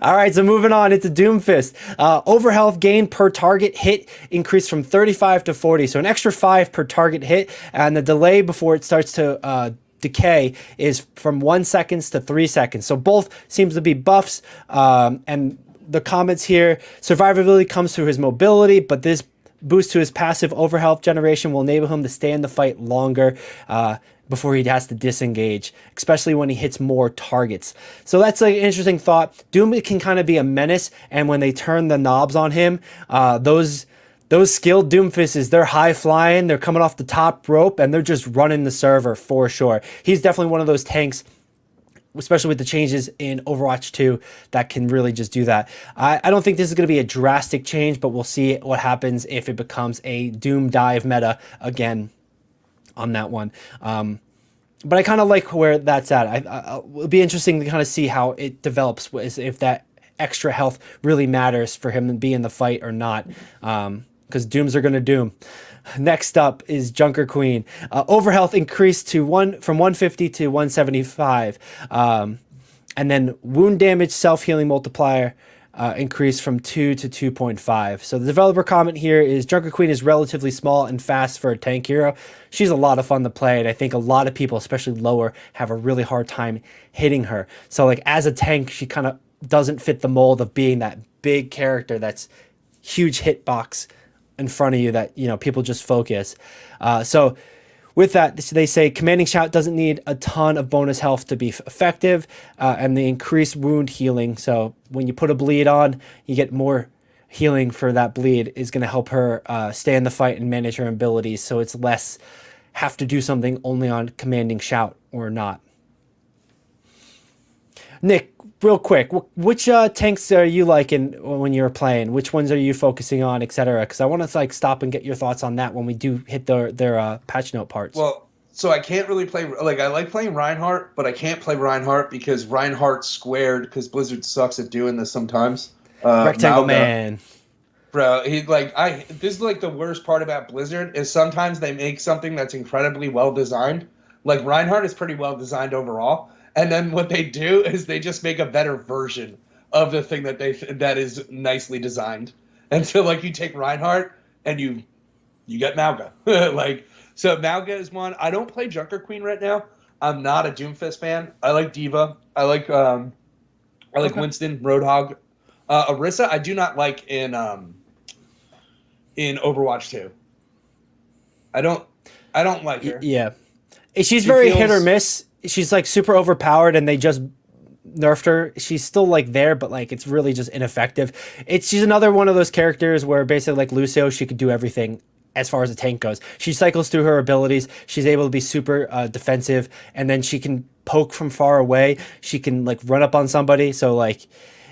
All right, so moving on into Doomfist. Overhealth gain per target hit increased from 35 to 40, so an extra 5 per target hit, and the delay before it starts to decay is from 1 second to 3 seconds. So both seems to be buffs, and the comments here, survivability comes through his mobility, but this boost to his passive overhealth generation will enable him to stay in the fight longer before he has to disengage, especially when he hits more targets. So that's like an interesting thought. Doom can kind of be a menace, and when they turn the knobs on him, those skilled Doomfists, they're high flying, they're coming off the top rope, and they're just running the server for sure. He's definitely one of those tanks, especially with the changes in Overwatch 2, that can really just do that. I don't think this is going to be a drastic change, but we'll see what happens if it becomes a Doom dive meta again on that one. But I kind of like where that's at. It'll be interesting to kind of see how it develops, if that extra health really matters for him to be in the fight or not. Because Dooms are going to Doom. Next up is Junker Queen. Overhealth increased to from 150 to 175. And then wound damage self-healing multiplier increased from 2 to 2.5. So the developer comment here is Junker Queen is relatively small and fast for a tank hero. She's a lot of fun to play, and I think a lot of people, especially lower, have a really hard time hitting her. So like as a tank, she kind of doesn't fit the mold of being that big character that's huge hitbox in front of you that, you know, people just focus. So with that, they say Commanding Shout doesn't need a ton of bonus health to be effective, and the increased wound healing. So when you put a bleed on, you get more healing for that bleed, is going to help her stay in the fight and manage her abilities. So it's less have to do something only on Commanding Shout or not. Nick, real quick, which tanks are you liking when you're playing? Which ones are you focusing on, etc.? Because I want to like stop and get your thoughts on that when we do hit their patch note parts. Well, so I can't really play, like, I like playing Reinhardt, but I can't play Reinhardt because Reinhardt's squared, because Blizzard sucks at doing this sometimes. Rectangle Man. Bro, this is like the worst part about Blizzard is sometimes they make something that's incredibly well designed. Like Reinhardt is pretty well designed overall. And then what they do is they just make a better version of the thing that is nicely designed. And so, like, you take Reinhardt and you get Mauga. So Mauga is one. I don't play Junker Queen right now. I'm not a Doomfist fan. I like Diva. I like Winston, Roadhog. Orisa, I do not like in Overwatch 2. I don't like her. Yeah, she's very hit or miss. She's like super overpowered, and they just nerfed her. She's still like there, but like it's really just ineffective. She's another one of those characters where basically like Lucio, she could do everything as far as the tank goes. She cycles through her abilities. She's able to be super defensive, and then she can poke from far away. She can like run up on somebody. So like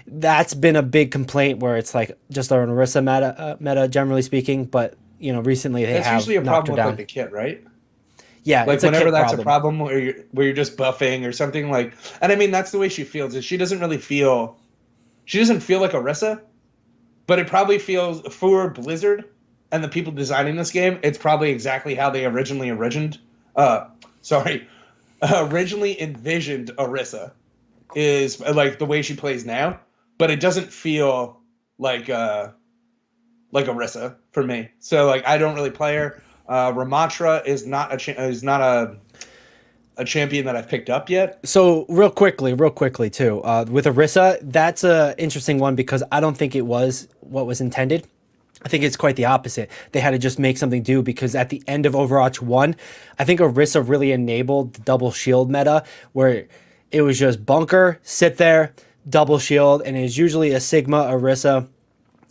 that's been a big complaint where it's like just an Orisa meta generally speaking. But you know, recently they That's have usually a knocked problem her with down. like the kit, right? Yeah, Like it's a whenever kit that's problem. a problem where you're just buffing or something like, and I mean that's the way she feels. Is she doesn't feel like Orisa, but it probably feels for Blizzard and the people designing this game. It's probably exactly how they originally envisioned Orisa is like the way she plays now, but it doesn't feel like Orisa for me. So like I don't really play her. Ramatra is not a champion that I've picked up yet. So real quickly too, with Orisa, that's a interesting one because I don't think it was what was intended. I think it's quite the opposite. They had to just make something do because at the end of Overwatch 1, I think Orisa really enabled the double shield meta where it was just bunker, sit there, double shield, and it's usually a Sigma Orisa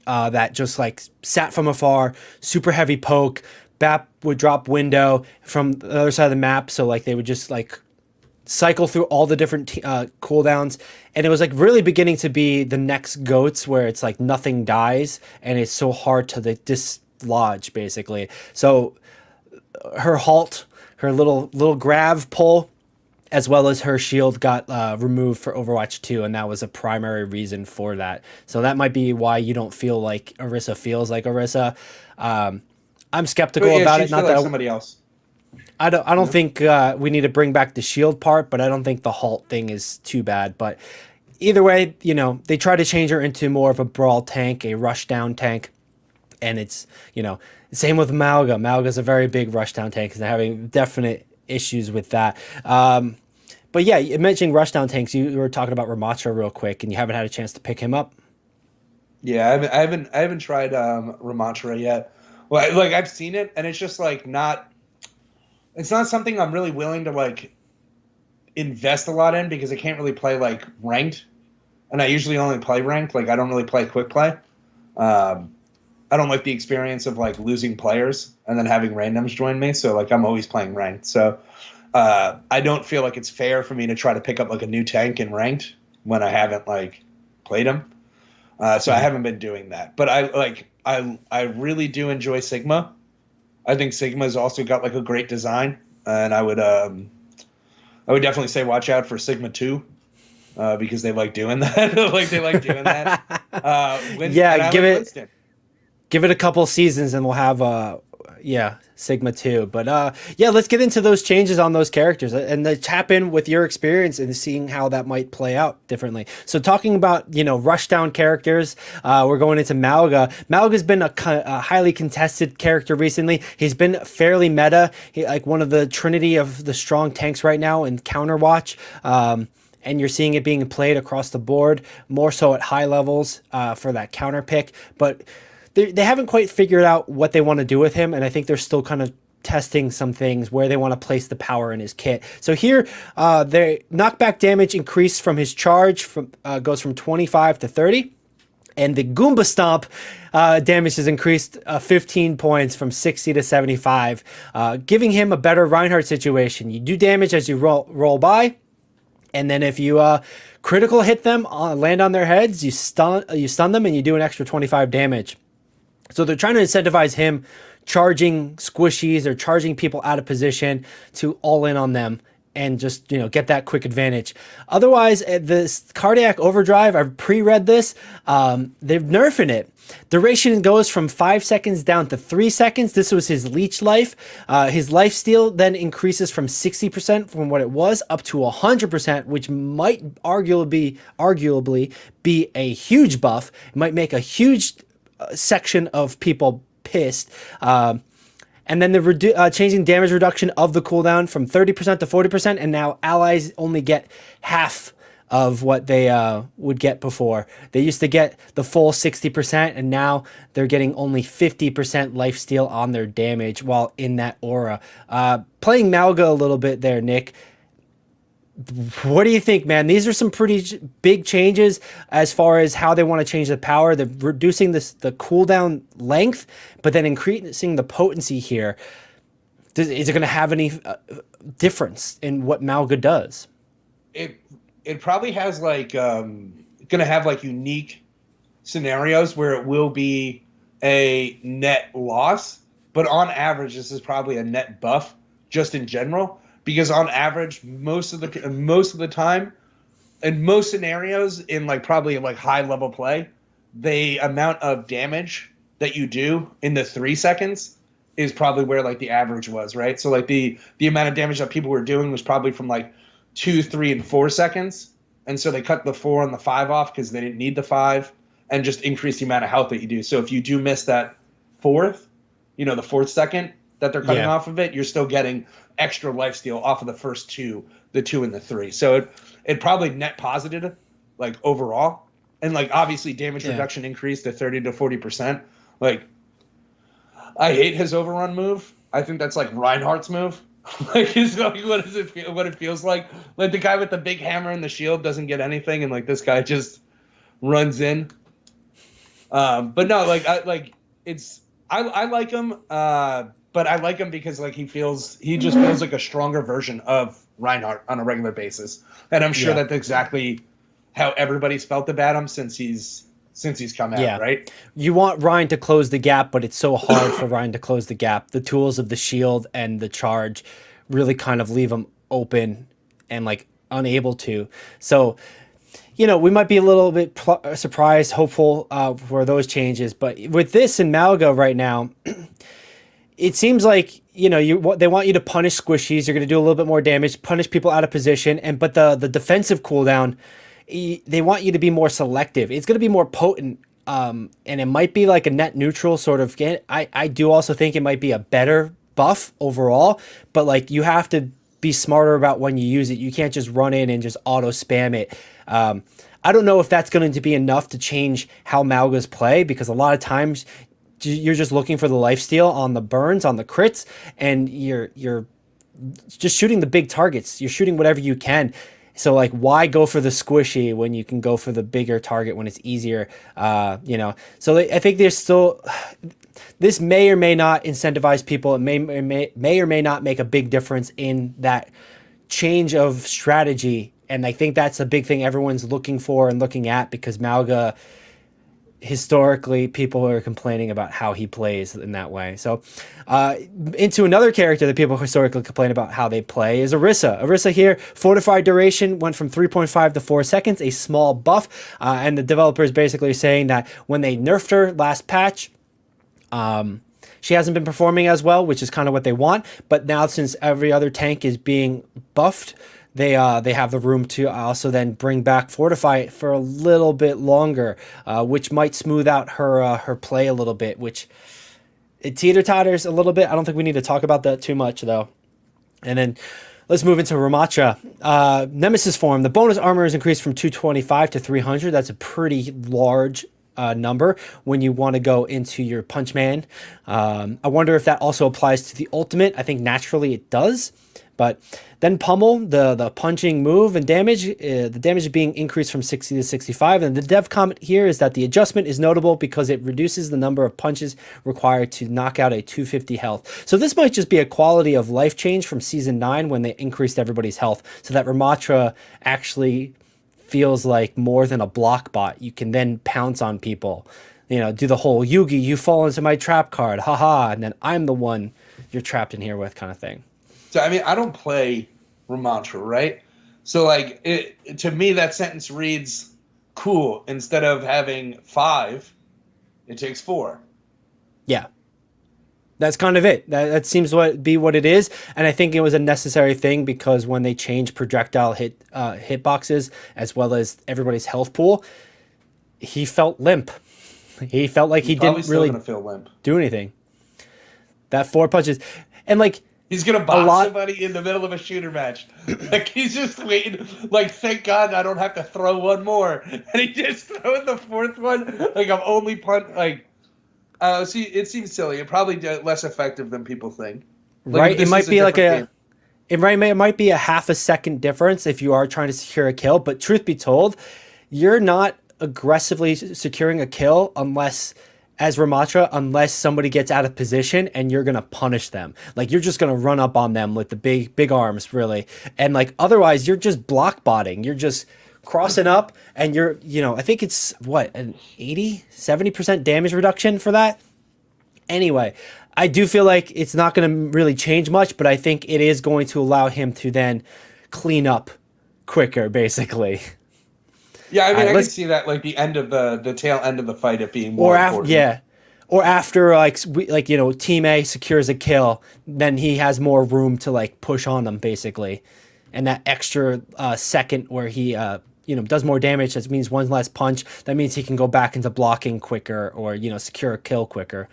that just like sat from afar, super heavy poke. BAP would drop window from the other side of the map, so like they would just like cycle through all the different cooldowns, and it was like really beginning to be the next goats where it's like nothing dies and it's so hard to dislodge basically. So her halt, her little grab pull, as well as her shield got removed for Overwatch 2, and that was a primary reason for that. So that might be why you don't feel like Orisa feels like Orisa. I'm skeptical about it. Not like that somebody else. I don't think we need to bring back the shield part, but I don't think the halt thing is too bad. But either way, you know, they try to change her into more of a brawl tank, a rush down tank, and it's, you know, same with Malga. Malga's a very big rush down tank, and they're having definite issues with that. But yeah, you mentioned rush down tanks. You were talking about Ramatra real quick, and you haven't had a chance to pick him up. Yeah, I haven't tried Ramatra yet. Well, like I've seen it, and it's just like not. It's not something I'm really willing to like invest a lot in because I can't really play like ranked, and I usually only play ranked. Like I don't really play quick play. I don't like the experience of like losing players and then having randoms join me. So like I'm always playing ranked. So I don't feel like it's fair for me to try to pick up like a new tank in ranked when I haven't like played him. So I haven't been doing that. But I really do enjoy Sigma. I think Sigma's also got like a great design, and I would definitely say watch out for Sigma 2 because they like doing that. Like they like doing that. Give it a couple seasons and we'll have Sigma 2. But let's get into those changes on those characters and to tap in with your experience and seeing how that might play out differently. So talking about, you know, rush down characters, we're going into Malga. Malga's been a highly contested character recently. He's been fairly meta. Like one of the trinity of the strong tanks right now in Counterwatch. And you're seeing it being played across the board, more so at high levels for that counter pick. But they haven't quite figured out what they want to do with him, and I think they're still kind of testing some things where they want to place the power in his kit. So here, their knockback damage increased from his charge goes from 25 to 30, and the Goomba Stomp damage has increased 15 points from 60 to 75, giving him a better Reinhardt situation. You do damage as you roll by, and then if you critical hit them, land on their heads, you stun them, and you do an extra 25 damage. So they're trying to incentivize him charging squishies or charging people out of position to all in on them and just, you know, get that quick advantage. Otherwise, this cardiac overdrive, I've pre-read this, they're nerfing it. Duration goes from 5 seconds down to 3 seconds. This was his leech life. His life steal then increases from 60% from what it was up to 100%, which might arguably be a huge buff. It might make a huge section of people pissed. And then the changing damage reduction of the cooldown from 30% to 40%, and now allies only get half of what they would get before. They used to get the full 60%, and now they're getting only 50% lifesteal on their damage while in that aura. Playing Malga a little bit there, Nick. What do you think, man? These are some pretty big changes as far as how they want to change the power. They're reducing the cooldown length, but then increasing the potency here. Is it going to have any difference in what Malga does? It probably has like going to have like unique scenarios where it will be a net loss, but on average, this is probably a net buff just in general. Because on average, most of the time, in most scenarios, in like probably like high level play, the amount of damage that you do in the 3 seconds is probably where like the average was, right? So like the amount of damage that people were doing was probably from like 2, 3, and 4 seconds, and so they cut the 4 and the 5 off because they didn't need the 5, and just increase the amount of health that you do. So if you do miss that fourth, the 4th second that they're cutting off of it, you're still getting extra lifesteal off of the first 2, the 2 and the 3. So it probably net positive, like overall, and like obviously damage reduction increased to 30 to 40%. Like, I hate his overrun move. I think that's like Reinhardt's move. Like, it's like, what it feels like. Like the guy with the big hammer and the shield doesn't get anything, and like this guy just runs in. But no, like I like him. But I like him because like he just feels like a stronger version of Reinhardt on a regular basis, and I'm sure that's exactly how everybody's felt about him since he's come out, right? You want Ryan to close the gap, but it's so hard for Ryan to close the gap. The tools of the shield and the charge really kind of leave him open and like unable to. So, we might be a little bit surprised, hopeful for those changes, but with this in Malga right now. It seems like, they want you to punish squishies. You're going to do a little bit more damage, punish people out of position. But the defensive cooldown, they want you to be more selective. It's going to be more potent. And it might be like a net neutral sort of game. I do also think it might be a better buff overall, but like you have to be smarter about when you use it. You can't just run in and just auto spam it. I don't know if that's going to be enough to change how Malgas play, because a lot of times you're just looking for the lifesteal on the burns, on the crits, and you're just shooting the big targets. You're shooting whatever you can. So like, why go for the squishy when you can go for the bigger target when it's easier? So I think there's still, this may or may not incentivize people. It may or may not make a big difference in that change of strategy. And I think that's a big thing everyone's looking for and looking at, because Malga, historically, people are complaining about how he plays in that way. So into another character that people historically complain about how they play is Orisa. Orisa here, fortified duration went from 3.5 to 4 seconds, a small buff. And the developers basically are saying that when they nerfed her last patch, she hasn't been performing as well, which is kind of what they want. But now, since every other tank is being buffed, they have the room to also then bring back Fortify it for a little bit longer, which might smooth out her play a little bit, which it teeter-totters a little bit. I don't think we need to talk about that too much, though. And then let's move into Ramatra. Nemesis form. The bonus armor is increased from 225 to 300. That's a pretty large number when you want to go into your Punch Man. I wonder if that also applies to the ultimate. I think naturally it does. But then Pummel, the punching move and damage, the damage is being increased from 60 to 65. And the dev comment here is that the adjustment is notable because it reduces the number of punches required to knock out a 250 health. So this might just be a quality of life change from Season 9 when they increased everybody's health, so that Ramatra actually feels like more than a block bot. You can then pounce on people. Do the whole Yugi, you fall into my trap card, haha, and then I'm the one you're trapped in here with kind of thing. So, I mean, I don't play Ramatra, right? So, like, to me, that sentence reads, cool, instead of having 5, it takes 4. Yeah. That's kind of it. That seems to be what it is. And I think it was a necessary thing, because when they changed projectile hitboxes as well as everybody's health pool, he felt limp. He felt like he didn't really do anything. That 4 punches. And, like, he's going to box somebody in the middle of a shooter match. Like, he's just waiting. Like, thank God I don't have to throw one more. And he just throws the 4th one. Like, I'm only like, see, it seems silly. It probably less effective than people think. Like, right? It might be like it might be a half a second difference if you are trying to secure a kill, but truth be told, you're not aggressively securing a kill unless somebody gets out of position and you're going to punish them. Like, you're just going to run up on them with the big arms, really. And like, otherwise you're just block botting. You're just crossing up and you're, I think it's an 70% damage reduction for that. Anyway, I do feel like it's not going to really change much, but I think it is going to allow him to then clean up quicker, basically. Yeah, I mean, I can see that, like, the end of the tail end of the fight, it being more important. Or after Team A secures a kill, then he has more room to like push on them, basically, and that extra second where he does more damage. That means one less punch. That means he can go back into blocking quicker, or secure a kill quicker,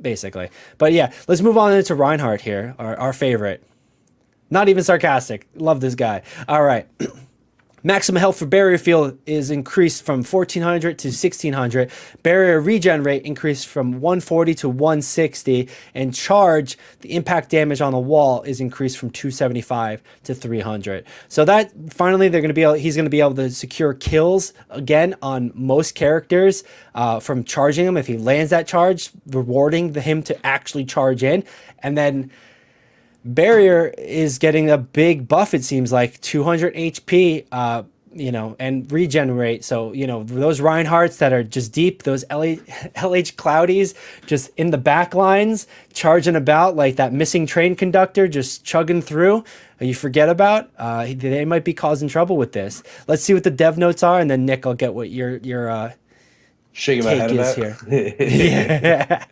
basically. But yeah, let's move on into Reinhardt here, our favorite. Not even sarcastic. Love this guy. All right. Maximum health for barrier field is increased from 1400 to 1600. Barrier regen rate increased from 140 to 160. And charge, the impact damage on the wall, is increased from 275 to 300. So that finally he's going to be able to secure kills again on most characters from charging him. If he lands that charge, rewarding him to actually charge in. And then Barrier is getting a big buff, it seems like, 200 HP, and regenerate. So, those Reinhardts that are just deep, those LH Cloudies just in the back lines, charging about like that missing train conductor, just chugging through, you forget about, they might be causing trouble with this. Let's see what the dev notes are, and then Nick, I'll get what your shaking my head about here. Yeah.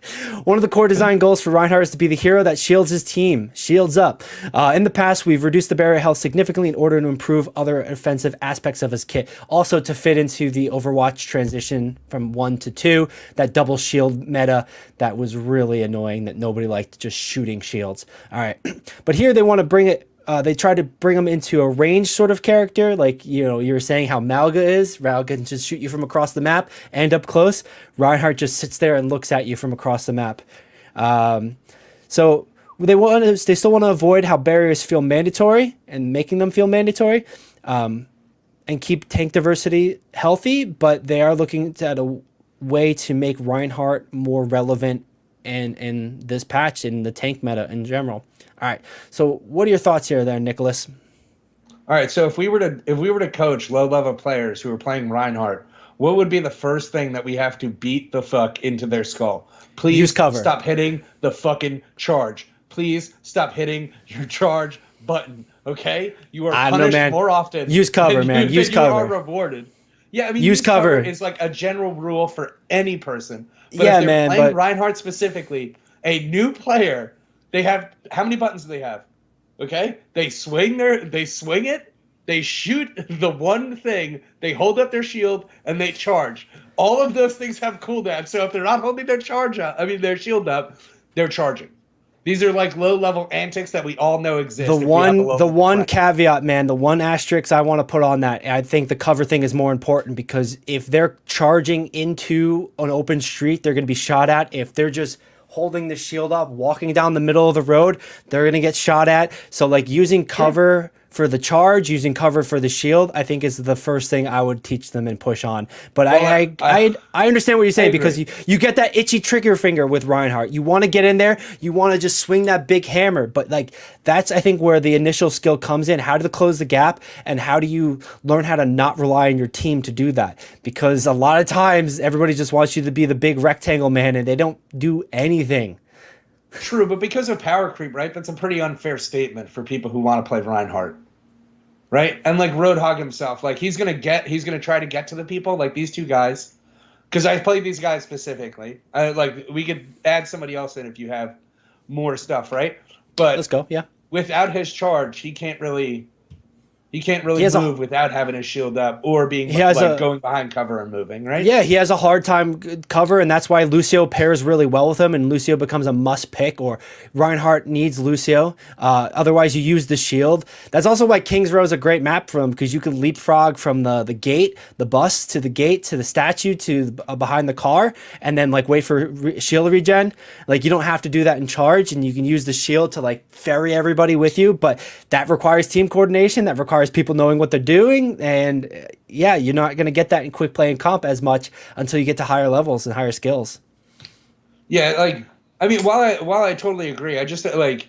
One of the core design goals for Reinhardt is to be the hero that shields his team. Shields up. In the past, we've reduced the barrier health significantly in order to improve other offensive aspects of his kit. Also to fit into the Overwatch transition from 1 to 2, that double shield meta that was really annoying, that nobody liked, just shooting shields. All right. But here they want to bring it. They try to bring him into a ranged sort of character, like, you were saying how Malga is. Malga can just shoot you from across the map and up close. Reinhardt just sits there and looks at you from across the map. So they still want to avoid how barriers feel mandatory and making them feel mandatory, and keep tank diversity healthy. But they are looking at a way to make Reinhardt more relevant in this patch, in the tank meta in general. All right. So what are your thoughts here there, Nicholas? All right. So if we were to coach low-level players who are playing Reinhardt, what would be the first thing that we have to beat the fuck into their skull? Please use cover. Stop hitting the fucking charge. Please stop hitting your charge button. Okay? You are punished more often. Use cover, man. Use cover. You are rewarded. Yeah, I mean, use cover is like a general rule for any person. But yeah, if they're man. Playing Reinhardt specifically, a new player. They have, how many buttons do they have? Okay? They swing it, they shoot the one thing, they hold up their shield, and they charge. All of those things have cooldown, so if they're not holding their their shield up, they're charging. These are like low-level antics that we all know exist. The one caveat, man, the one asterisk I want to put on that, I think the cover thing is more important, because if they're charging into an open street, they're going to be shot at. If they're just holding the shield up, walking down the middle of the road, they're going to get shot at. So like using cover for the charge, using cover for the shield, I think is the first thing I would teach them and push on. But I understand what you're saying, because you get that itchy trigger finger with Reinhardt. You want to get in there, you want to just swing that big hammer. But like, that's, I think, where the initial skill comes in. How to close the gap, and how do you learn how to not rely on your team to do that? Because a lot of times everybody just wants you to be the big rectangle man, and they don't do anything. True, but because of power creep, right? That's a pretty unfair statement for people who want to play Reinhardt, right? And like Roadhog himself, like he's gonna try to get to the people, like these two guys, because I played these guys specifically. We could add somebody else in if you have more stuff, right? But let's go. Yeah. Without his charge, he can't really He can't really move without having his shield up or being going behind cover and moving, right? Yeah, he has a hard time cover, and that's why Lucio pairs really well with him, and Lucio becomes a must pick, or Reinhardt needs Lucio. Otherwise, you use the shield. That's also why King's Row is a great map for him, because you can leapfrog from the gate, the bus, to the gate, to the statue, to behind the car, and then like wait for shield regen. Like, you don't have to do that in charge, and you can use the shield to like ferry everybody with you, but that requires team coordination, that requires people knowing what they're doing, and yeah, you're not going to get that in quick play and comp as much until you get to higher levels and higher skills. Yeah, like, I mean, while I totally agree, I just like,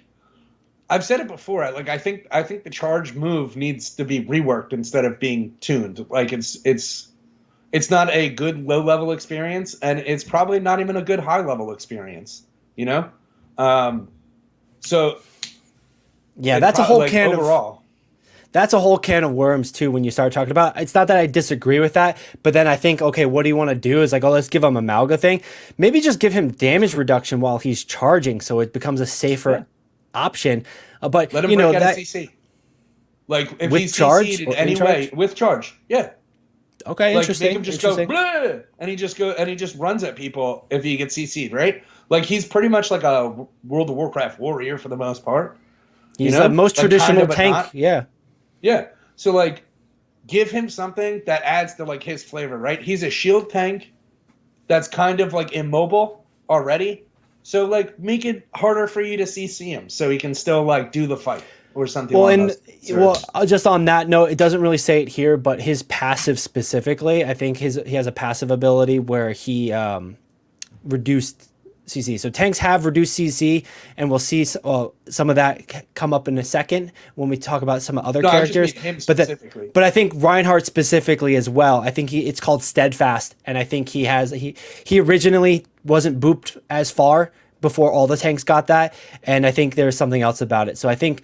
I've said it before, like I think the charge move needs to be reworked instead of being tuned. Like, it's not a good low level experience, and it's probably not even a good high level experience, you know? So yeah, that's a whole can overall. That's a whole can of worms too when you start talking about. It's not that I disagree with that, but then I think, okay, what do you want to do? Is like, oh, let's give him a Malga thing. Maybe just give him damage reduction while he's charging, so it becomes a safer option. But let him break out a CC. Like, if he's CC'd in any way with charge, yeah. Okay, like, interesting. Make him just go bleh, and he just runs at people if he gets CC'd, right? Like, he's pretty much like a World of Warcraft warrior for the most part. He's the most traditional tank, yeah. Yeah. So, like, give him something that adds to, like, his flavor, right? He's a shield tank that's kind of, like, immobile already. So, like, make it harder for you to CC him so he can still, like, do the fight or something just on that note, it doesn't really say it here, but his passive specifically, I think he has a passive ability where he reduced CC. So tanks have reduced CC, and we'll see some of that come up in a second when we talk about some other characters. But I think Reinhardt specifically as well. I think it's called Steadfast, and I think he originally wasn't booped as far before all the tanks got that, and I think there's something else about it. So I think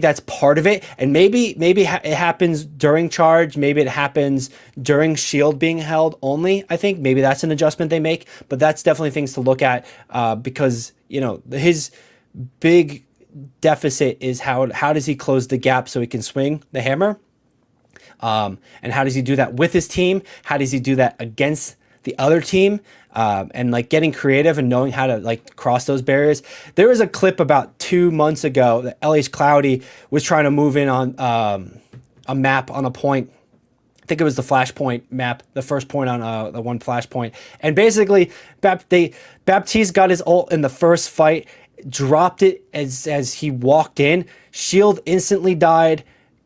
that's part of it, and maybe it happens during charge, maybe it happens during shield being held only. I think maybe that's an adjustment they make, but that's definitely things to look at, because, you know, his big deficit is how does he close the gap so he can swing the hammer, and how does he do that with his team? How does he do that against the other team? And like getting creative and knowing how to like cross those barriers. There was a clip about 2 months ago that LH Cloudy was trying to move in on a map on a point. I think it was the Flashpoint map, the first point on the one Flashpoint. And basically, Baptiste got his ult in the first fight, dropped it as he walked in. Shield instantly died.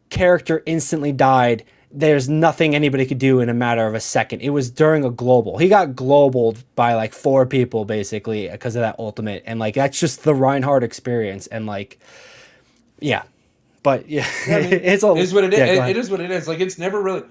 Character instantly died. There's nothing anybody could do in a matter of a second. It was during a global. He got globaled by like 4 people basically because of that ultimate. And like, that's just the Reinhardt experience. And like, yeah, but yeah, I mean, it is what it is. It is what it is. Like, it's never really,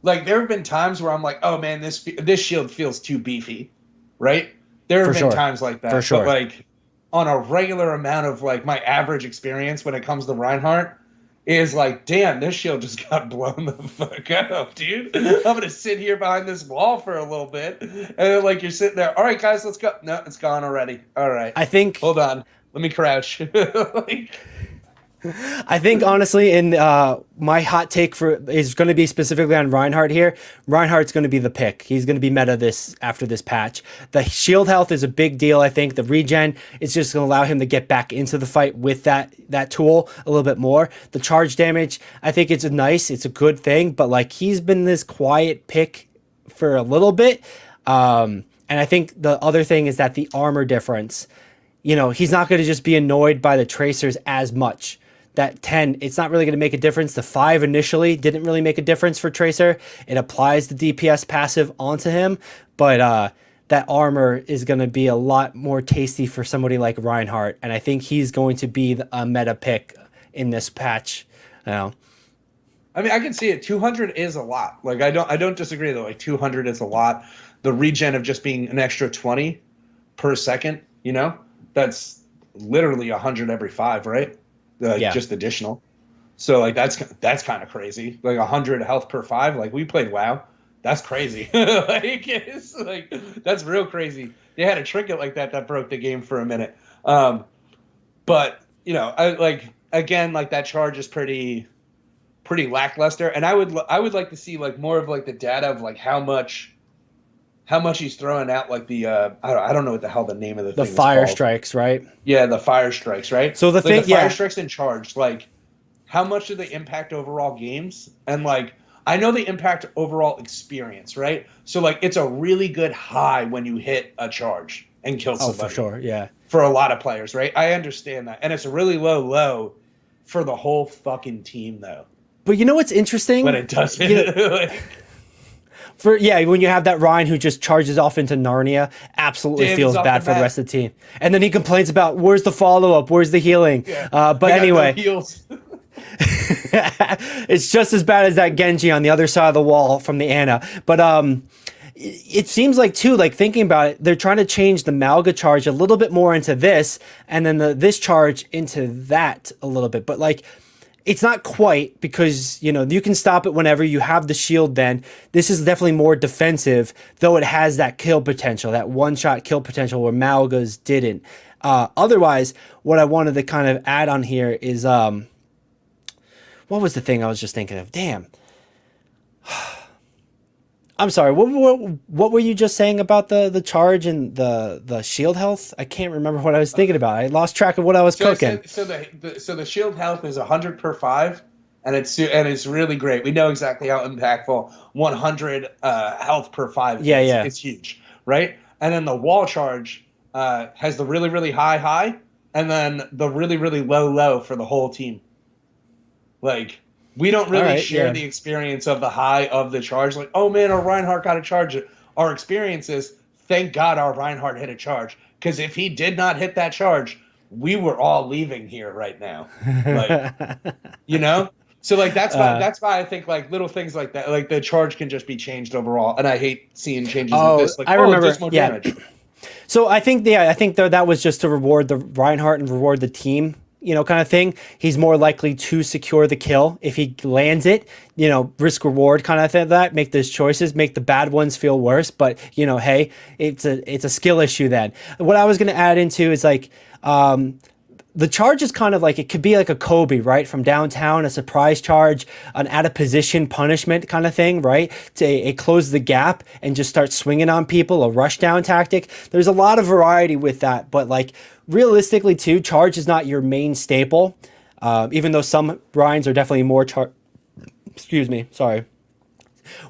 like, there have been times where I'm like, oh man, this shield feels too beefy, right? There have been times like that. For sure. But like, on a regular amount of like my average experience when it comes to Reinhardt, is like, damn, this shield just got blown the fuck up, dude. I'm going to sit here behind this wall for a little bit. And then, like, you're sitting there, all right, guys, let's go. No, it's gone already. All right. I think... Hold on. Let me crouch. I think, honestly, in my hot take is going to be specifically on Reinhardt here. Reinhardt's going to be the pick. He's going to be meta after this patch. The shield health is a big deal, I think. The regen is just going to allow him to get back into the fight with that tool a little bit more. The charge damage, I think it's a good thing, but like, he's been this quiet pick for a little bit. And I think the other thing is that the armor difference, you know, he's not going to just be annoyed by the tracers as much. That 10, it's not really going to make a difference. The 5 initially didn't really make a difference for Tracer. It applies the DPS passive onto him, but that armor is going to be a lot more tasty for somebody like Reinhardt, and I think he's going to be a meta pick in this patch. You know? I mean, I can see it. 200 is a lot. Like, I don't disagree though. Like, 200 is a lot. The regen of just being an extra 20 per second, you know, that's literally 100 every 5, right? Just additional. So like, that's kind of crazy. Like 100 health per 5. Like, we played WoW. That's crazy. Like, it's like, that's real crazy. They had a trinket like that broke the game for a minute. But you know, I like, again, like, that charge is pretty pretty lackluster. And I would like to see like more of like the data of like how much he's throwing out, like the I don't know what the hell the name of the thing is fire called. strikes, right? Yeah, the fire strikes, right? So the thing, fire strikes in charge, like how much do they impact overall games? And like I know they impact overall experience, right? So like it's a really good high when you hit a charge and kill somebody. Oh, for sure, yeah. For a lot of players, right? I understand that, and it's a really low for the whole fucking team, though. But you know what's interesting? When it doesn't. When you have that Ryan who just charges off into Narnia, absolutely feels bad for the rest of the team. And then he complains about where's the follow-up, where's the healing? Yeah. But anyway, no heals. it's just as bad as that Genji on the other side of the wall from the Ana. But it seems like too, like thinking about it, they're trying to change the Malga charge a little bit more into this, and then this charge into that a little bit. But like, it's not quite, because you know you can stop it whenever you have the shield. Then this is definitely more defensive, though it has that kill potential, that one-shot kill potential where Malga's didn't. Otherwise, what I wanted to kind of add on here is what was the thing I was just thinking of? Damn. I'm sorry. What were you just saying about the charge and the shield health? I can't remember what I was thinking about. I lost track of what I was cooking. So the shield health is 100 per 5, and it's really great. We know exactly how impactful 100 health per 5 is. Yeah. It's huge, right? And then the wall charge has the really, really high, and then the really, really low for the whole team. Like, we don't really share the experience of the high of the charge. Like, oh man, our Reinhardt got a charge. Our experience is, thank God our Reinhardt hit a charge. Because if he did not hit that charge, we were all leaving here right now. Like, you know? So like that's why I think like little things like that, like the charge can just be changed overall. And I hate seeing changes like this. Like, I remember, just more damage. So I think that was just to reward the Reinhardt and reward the team, you know, kind of thing. He's more likely to secure the kill if he lands it, you know, risk reward kind of thing. That make those choices, make the bad ones feel worse. But you know, hey, it's a skill issue. Then what I was going to add into is like the charge is kind of like, it could be like a Kobe, right? From downtown, a surprise charge, an out of position punishment kind of thing, right? To close the gap and just start swinging on people, a rush down tactic. There's a lot of variety with that, but like realistically too, charge is not your main staple. Even though some Ryans are definitely more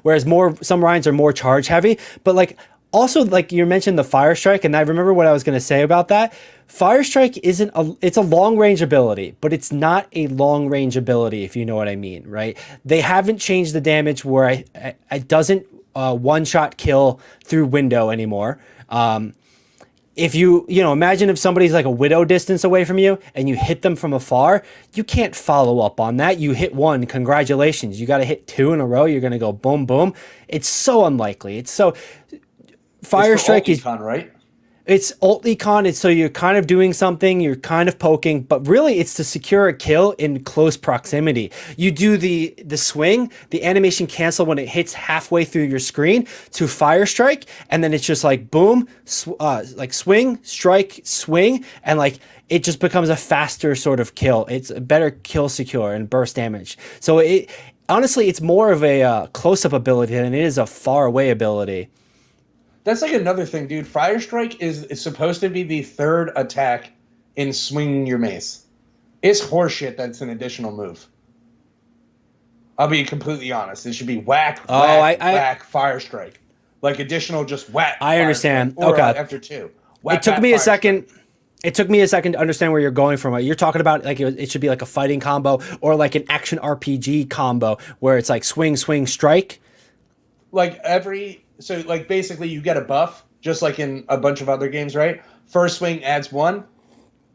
Whereas some Ryans are more charge heavy, but like, also, like you mentioned the Fire Strike, and I remember what I was going to say about that. Fire Strike it's a long range ability, but it's not a long range ability, if you know what I mean, right? They haven't changed the damage where it doesn't one-shot kill through window anymore. If you imagine if somebody's like a widow distance away from you and you hit them from afar, you can't follow up on that. You hit one, congratulations. You got to hit two in a row. You're going to go boom, boom. It's so unlikely. It's so... Fire Strike is right. It's ult econ. It's so you're kind of doing something, you're kind of poking, but really it's to secure a kill in close proximity. You do the swing, the animation cancel when it hits halfway through your screen to Fire Strike, and then it's just like boom, like swing, strike, swing, and like it just becomes a faster sort of kill. It's a better kill secure and burst damage. So honestly, it's more of a close-up ability than it is a far-away ability. That's like another thing, dude. Fire Strike is supposed to be the third attack in swinging your mace. It's horseshit that's an additional move. I'll be completely honest. It should be whack, whack, Fire Strike. Like additional just whack. I understand. Or, okay. After two. Whack, it took me a second. It took me a second to understand where you're going from. You're talking about like it should be like a fighting combo or like an action RPG combo where it's like swing, swing, strike. So, like, basically you get a buff, just like in a bunch of other games, right? First swing adds 1,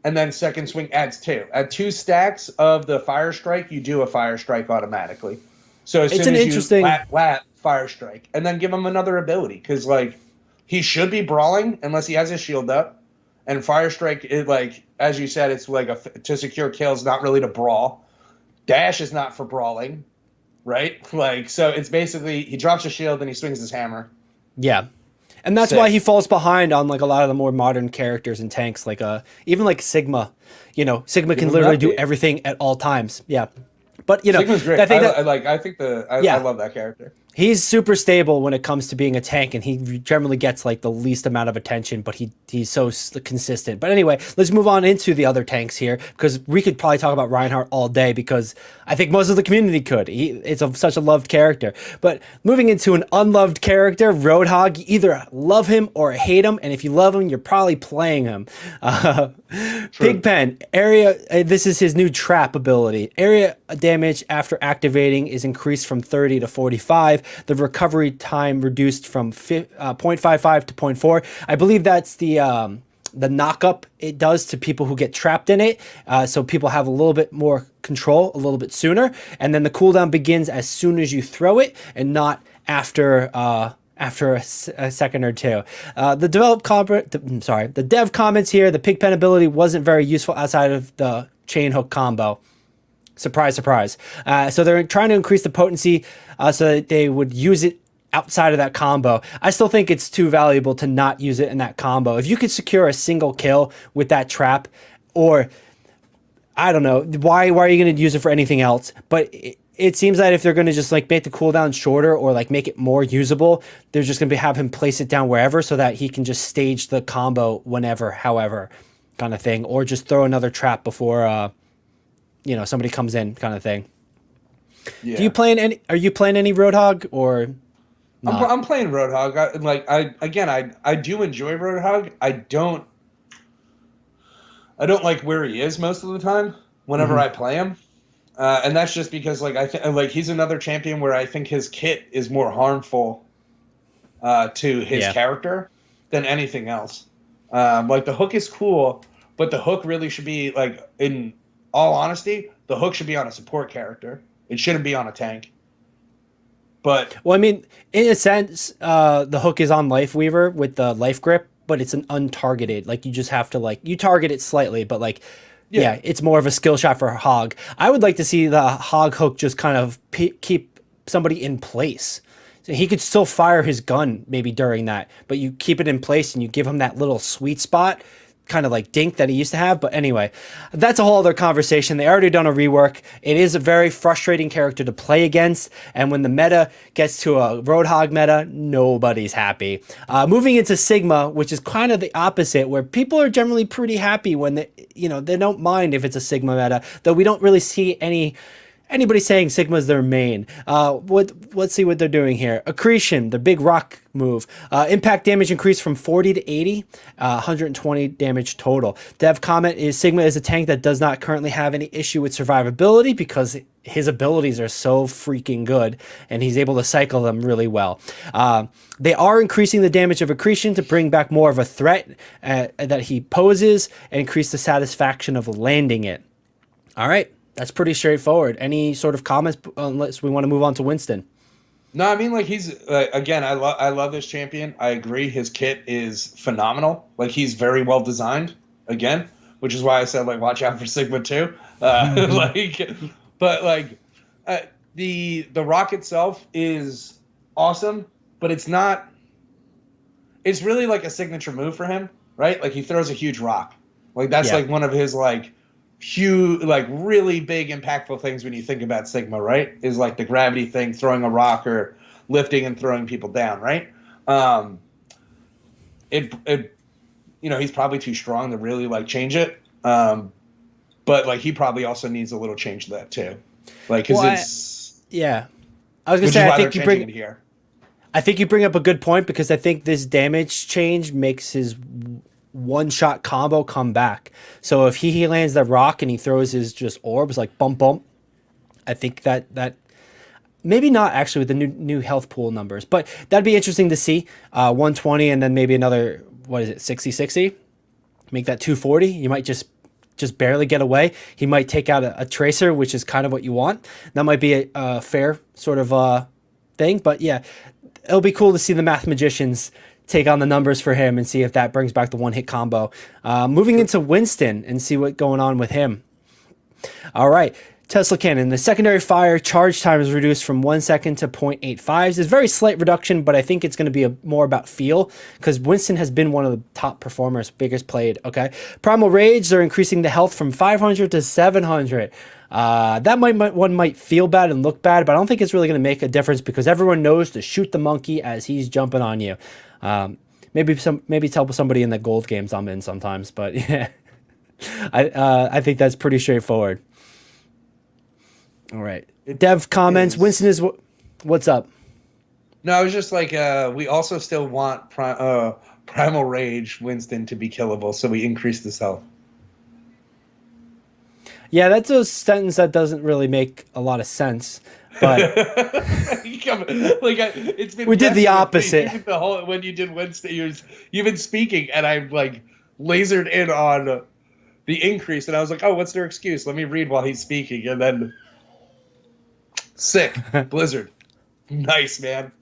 and then second swing adds 2. At 2 stacks of the Fire Strike, you do a Fire Strike automatically. So as soon as you whap, Fire Strike, and then give him another ability, because, like, he should be brawling unless he has his shield up, and Fire Strike, is like, as you said, it's like to secure kills, not really to brawl. Dash is not for brawling, right? Like, so it's basically, he drops a shield and he swings his hammer. Yeah. And that's why he falls behind on like a lot of the more modern characters and tanks, like even like Sigma. You know, Sigma can literally do everything at all times. Yeah. But you know, Sigma's great. I think I love that character. he's super stable when it comes to being a tank, and he generally gets like the least amount of attention, but he's so consistent. But anyway, let's move on into the other tanks here, because we could probably talk about Reinhardt all day, because I think most of the community could. It's such a loved character. But moving into an unloved character, Roadhog, you either love him or hate him, and if you love him, you're probably playing him. Pigpen, this is his new trap ability. Area damage after activating is increased from 30 to 45. The recovery time reduced from 0.55 to 0.4. I believe that's the knock-up it does to people who get trapped in it. So people have a little bit more control a little bit sooner. And then the cooldown begins as soon as you throw it, and not after a second or two. The dev comments here, the Pigpen ability wasn't very useful outside of the chain hook combo. Surprise, surprise. So they're trying to increase the potency so that they would use it outside of that combo. I still think it's too valuable to not use it in that combo. If you could secure a single kill with that trap, or I don't know, why are you going to use it for anything else? But it seems that if they're going to just like make the cooldown shorter or like make it more usable, they're just going to have him place it down wherever so that he can just stage the combo whenever, however, kind of thing, or just throw another trap before somebody comes in, kind of thing. Yeah. Are you playing any Roadhog or not? I'm playing Roadhog. I do enjoy Roadhog. I don't like where he is most of the time whenever I play him. And that's just because he's another champion where I think his kit is more harmful to his character than anything else. The hook is cool, but the hook really should be, like, in all honesty, the hook should be on a support character. It shouldn't be on a tank. But well, I mean, in a sense, the hook is on Lifeweaver with the life grip, but it's an untargeted. Like, you just have to you target it slightly, but yeah, it's more of a skill shot for Hog. I would like to see the Hog hook just kind of keep somebody in place. So he could still fire his gun maybe during that, but you keep it in place and you give him that little sweet spot, kind of like dink that he used to have. But anyway, that's a whole other conversation. They already done a rework. It is a very frustrating character to play against, and when the meta gets to a Roadhog meta, nobody's happy. Moving into Sigma, which is kind of the opposite, where people are generally pretty happy when they don't mind if it's a Sigma meta, though we don't really see anybody saying Sigma's their main. Let's see what they're doing here. Accretion, the big rock move. Impact damage increased from 40 to 80, 120 damage total. Dev comment is Sigma is a tank that does not currently have any issue with survivability because his abilities are so freaking good and he's able to cycle them really well. They are increasing the damage of Accretion to bring back more of a threat that he poses and increase the satisfaction of landing it. All right. That's pretty straightforward. Any sort of comments, unless we want to move on to Winston? No, I mean, he's again. I love this champion. I agree. His kit is phenomenal. He's very well designed. Again, which is why I said watch out for Sigma too. The rock itself is awesome, but it's not. It's really a signature move for him, right? He throws a huge rock. That's one of his huge, really big, impactful things when you think about Sigma, right? Is the gravity thing, throwing a rock or lifting and throwing people down, right? He's probably too strong to really change it. But he probably also needs a little change to that too, because I was gonna say I think you bring up a good point, because I think this damage change makes his one-shot combo come back. So if he lands the rock and he throws his just orbs bump bump, I think that maybe not actually with the new health pool numbers, but that'd be interesting to see. 120 and then maybe another 60 make that 240. You might just barely get away. He might take out a tracer, which is kind of what you want. That might be a fair sort of thing, but yeah, it'll be cool to see the Math Magicians take on the numbers for him and see if that brings back the one-hit combo. Moving into Winston and see what's going on with him. All right, Tesla Cannon. The secondary fire charge time is reduced from 1 second to 0.85. It's a very slight reduction, but I think it's going to be more about feel, because Winston has been one of the top performers, biggest played, okay? Primal Rage, they're increasing the health from 500 to 700. One might feel bad and look bad, but I don't think it's really going to make a difference because everyone knows to shoot the monkey as he's jumping on you. Maybe tell somebody in the gold games I'm in sometimes, but yeah, I think that's pretty straightforward. All right, Dev comments. Winston is what's up? No, I was just like, we also still want Primal Rage Winston to be killable, so we increase the health. Yeah, that's a sentence that doesn't really make a lot of sense. But it's been we did the opposite. When you did Winston, you've been speaking, and I like lasered in on the increase, and I was like, oh, what's their excuse? Let me read while he's speaking, and then sick Blizzard, nice man.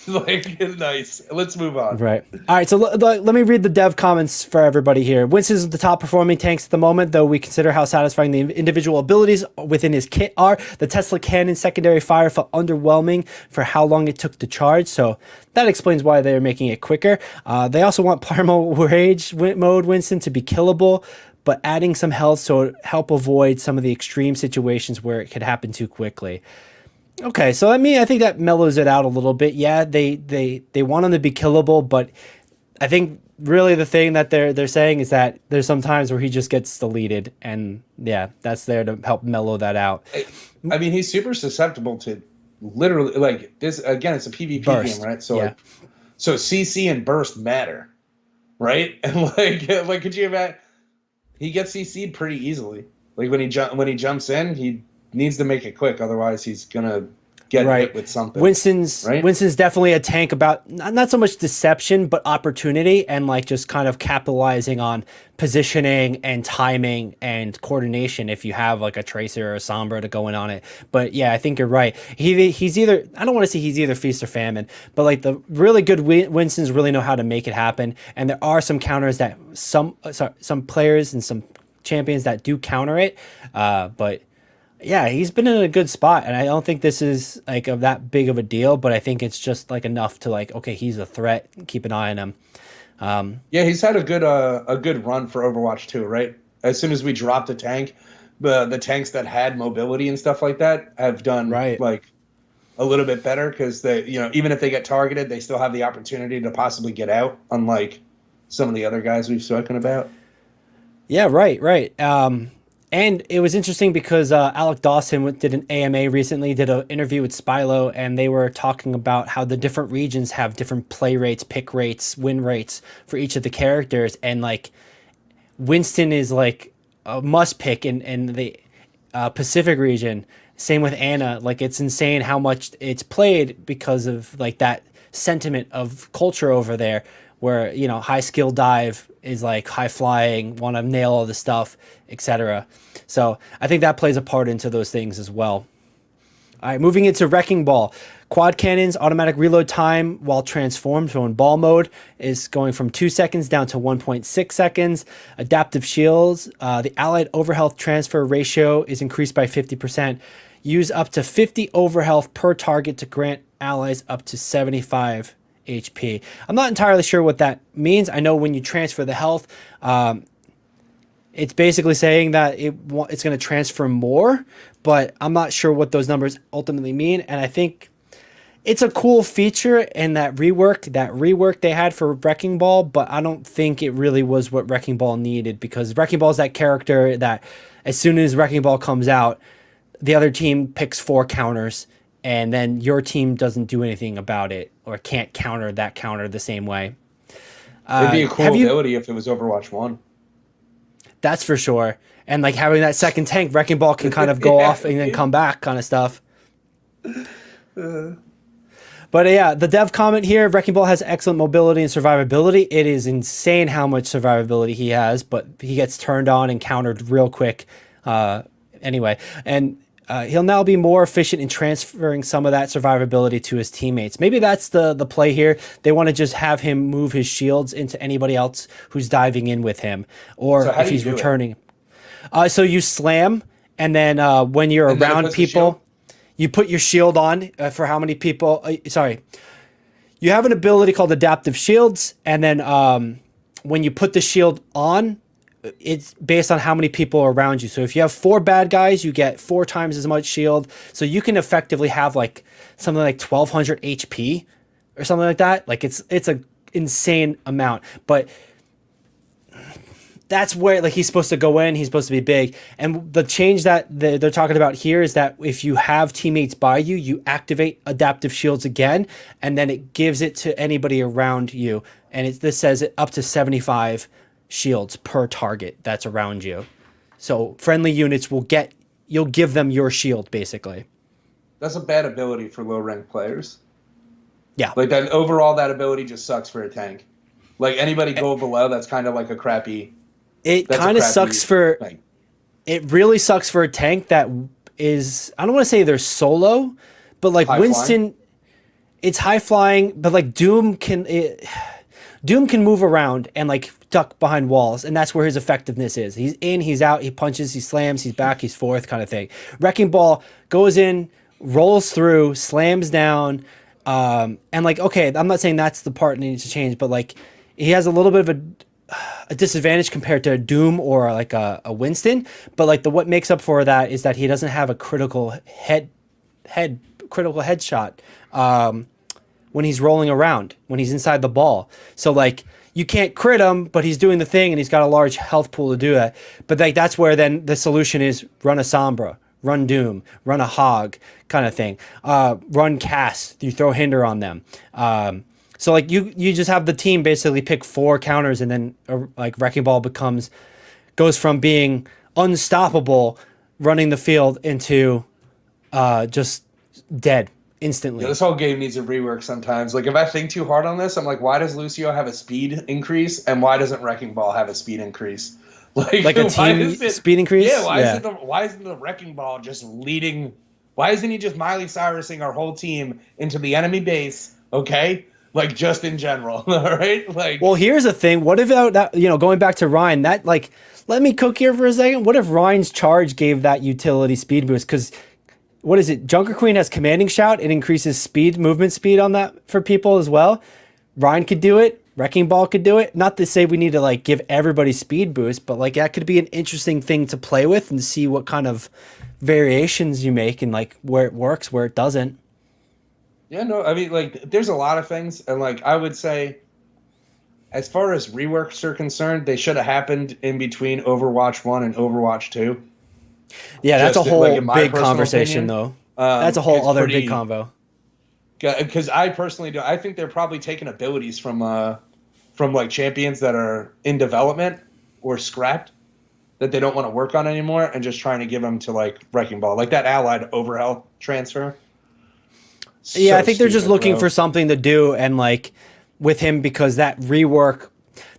Like, nice. Let's move on. Right. All right. So let me read the dev comments for everybody here. Winston is the top performing tanks at the moment, though we consider how satisfying the individual abilities within his kit are. The Tesla cannon secondary fire felt underwhelming for how long it took to charge, so that explains why they're making it quicker. They also want Primal Rage mode Winston to be killable, but adding some health so it help avoid some of the extreme situations where it could happen too quickly. Okay, so I think that mellows it out a little bit. Yeah, they want him to be killable, but I think really the thing that they're saying is that there's some times where he just gets deleted, and yeah, that's there to help mellow that out. I mean, he's super susceptible to literally like this. Again, it's a PvP burst. game, right? So yeah. So CC and burst matter, right? And like could you imagine? He gets CC'd pretty easily. Like when he jumps in, he needs to make it quick, otherwise he's gonna get hit with something. Winston's definitely a tank about not so much deception, but opportunity and like just kind of capitalizing on positioning and timing and coordination if you have like a Tracer or a Sombra to go in on it. But yeah, I think you're right. He's either, I don't want to say he's either feast or famine, but like the really good Winstons really know how to make it happen. And there are some counters that some players and some champions that do counter it, but yeah, he's been in a good spot, and I don't think this is like that big of a deal, but I think it's just like enough to like, okay, he's a threat. Keep an eye on him. Yeah, he's had a good run for Overwatch 2, right? As soon as we dropped the tank, the tanks that had mobility and stuff like that have done like a little bit better because they, even if they get targeted, they still have the opportunity to possibly get out, unlike some of the other guys we've spoken about. Yeah, right. And it was interesting because Alec Dawson did an AMA recently, did an interview with Spylo, and they were talking about how the different regions have different play rates, pick rates, win rates for each of the characters. And like Winston is like a must pick in the Pacific region. Same with Anna. Like it's insane how much it's played because of like that sentiment of culture over there where, high skill dive is like high flying, want to nail all the stuff, etc. So I think that plays a part into those things as well. All right, moving into Wrecking Ball. Quad cannons, automatic reload time while transformed, so in ball mode, is going from 2 seconds down to 1.6 seconds. Adaptive shields, the allied overhealth transfer ratio is increased by 50%. Use up to 50 overhealth per target to grant allies up to 75 HP. I'm not entirely sure what that means. I know when you transfer the health, it's basically saying that it's going to transfer more, but I'm not sure what those numbers ultimately mean. And I think it's a cool feature in that rework they had for Wrecking Ball, but I don't think it really was what Wrecking Ball needed, because Wrecking Ball is that character that as soon as Wrecking Ball comes out, the other team picks 4 counters, and then your team doesn't do anything about it or can't counter that counter the same way. It'd be a cool ability if it was Overwatch 1. That's for sure. And like having that second tank, Wrecking Ball can kind of go off and then come back kind of stuff. But yeah, the dev comment here, Wrecking Ball has excellent mobility and survivability. It is insane how much survivability he has, but he gets turned on and countered real quick anyway. And he'll now be more efficient in transferring some of that survivability to his teammates. Maybe that's the play here. They want to just have him move his shields into anybody else who's diving in with him, or so if he's returning. So you slam, and then when you're around people, you put your shield on for how many people. You have an ability called Adaptive Shields, and then when you put the shield on, it's based on how many people are around you. So if you have 4 bad guys, you get 4 times as much shield. So you can effectively have like something like 1200 HP or something like that. Like it's a insane amount, but that's where like he's supposed to go in. He's supposed to be big. And the change that they're talking about here is that if you have teammates by you, you activate adaptive shields again, and then it gives it to anybody around you. And this says it up to 75 shields per target that's around you. So friendly units you'll give them your shield basically. That's a bad ability for low ranked players. Yeah. Like that overall, that ability just sucks for a tank. Like anybody go below, that's kind of like a crappy. It kind of sucks for. Thing. It really sucks for a tank that is. I don't want to say they're solo, but like High Winston, flying. it's high flying. But like Doom can move around and like duck behind walls, and that's where his effectiveness is. He's in, he's out, he punches, he slams, he's back, he's forth, kind of thing. Wrecking Ball goes in, rolls through, slams down, and like okay, I'm not saying that's the part that needs to change, but like he has a little bit of a disadvantage compared to a Doom or like a Winston, but like what makes up for that is that he doesn't have a critical headshot when he's rolling around, when he's inside the ball. So like you can't crit him, but he's doing the thing and he's got a large health pool to do that. But like that's where then the solution is run a Sombra, run Doom, run a Hog kind of thing. Run Cast, you throw Hinder on them. So like you just have the team basically pick 4 counters, and then like Wrecking Ball goes from being unstoppable running the field into just dead instantly. Yeah, this whole game needs a rework sometimes. Like if I think too hard on this, I'm like, why does Lucio have a speed increase and why doesn't Wrecking Ball have a speed increase? Like a team speed increase? Yeah, why isn't the Wrecking Ball just leading? Why isn't he just Miley Cyrusing our whole team into the enemy base? Okay. Like just in general, all right? Like, well, here's the thing. What if that, going back to Ryan, that like, let me cook here for a second. What if Ryan's charge gave that utility speed boost? Because what is it? Junker Queen has commanding shout. It increases movement speed on that for people as well. Ryan could do it. Wrecking Ball could do it. Not to say we need to like give everybody speed boost, but like that could be an interesting thing to play with and see what kind of variations you make and like where it works, where it doesn't. Yeah, no, I mean, like, there's a lot of things, and, like, I would say, as far as reworks are concerned, they should have happened in between Overwatch 1 and Overwatch 2. Yeah, that's a whole like, big conversation, though. That's a whole other big convo. Because I personally do. I think they're probably taking abilities from like, champions that are in development or scrapped that they don't want to work on anymore and just trying to give them to, like, Wrecking Ball. Like that allied overhealth transfer. Yeah, So I think they're just stupid, looking bro. for something to do, and like with him, because that rework,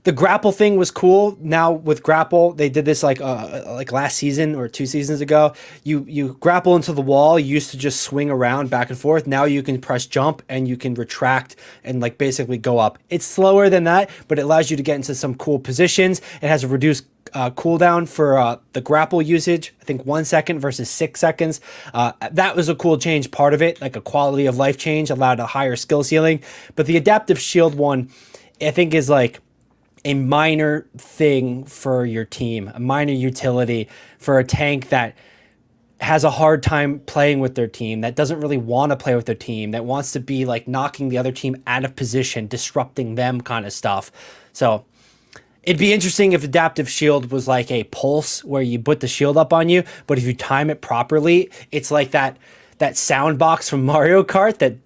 the grapple thing was cool. Now with grapple, they did this like last season or 2 seasons ago. You grapple into the wall. You used to just swing around back and forth. Now you can press jump and you can retract and like basically go up. It's slower than that, but it allows you to get into some cool positions. It has a reduced cooldown for the grapple usage. I think 1 second versus 6 seconds. That was a cool change, part of it, like a quality of life change, allowed a higher skill ceiling. But the adaptive shield one, I think, is like a minor thing for your team, a minor utility for a tank that has a hard time playing with their team, that doesn't really want to play with their team, that wants to be like knocking the other team out of position, disrupting them kind of stuff. So it'd be interesting if adaptive shield was like a pulse where you put the shield up on you, but if you time it properly, it's like that sound box from Mario Kart that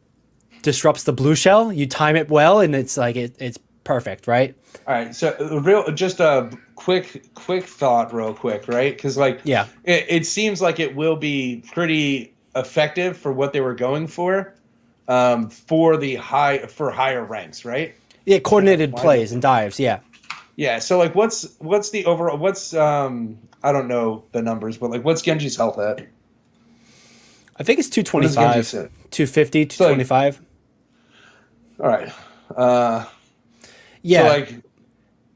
disrupts the blue shell. You time it well, and it's like it's perfect, right? All right, so just a quick thought, real quick, right? Because like, yeah, it seems like it will be pretty effective for what they were going for higher ranks, right? Yeah, coordinated plays and dives, yeah. Yeah, so like what's the overall I don't know the numbers, but like what's Genji's health at? I think it's 225, 250, 225. So all right. Yeah. So like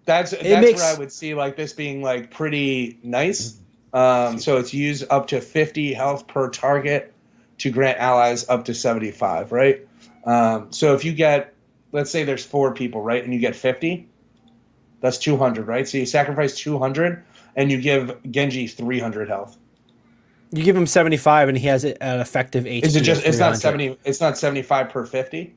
that's where I would see like this being like pretty nice. So it's use up to 50 health per target to grant allies up to 75, right? So if you get, let's say there's 4 people, right, and you get 50, That's 200, right? So you sacrifice 200 and you give Genji 300 health. You give him 75 and he has an effective HP. Is it just, of it's not 300. it's not 75 per 50?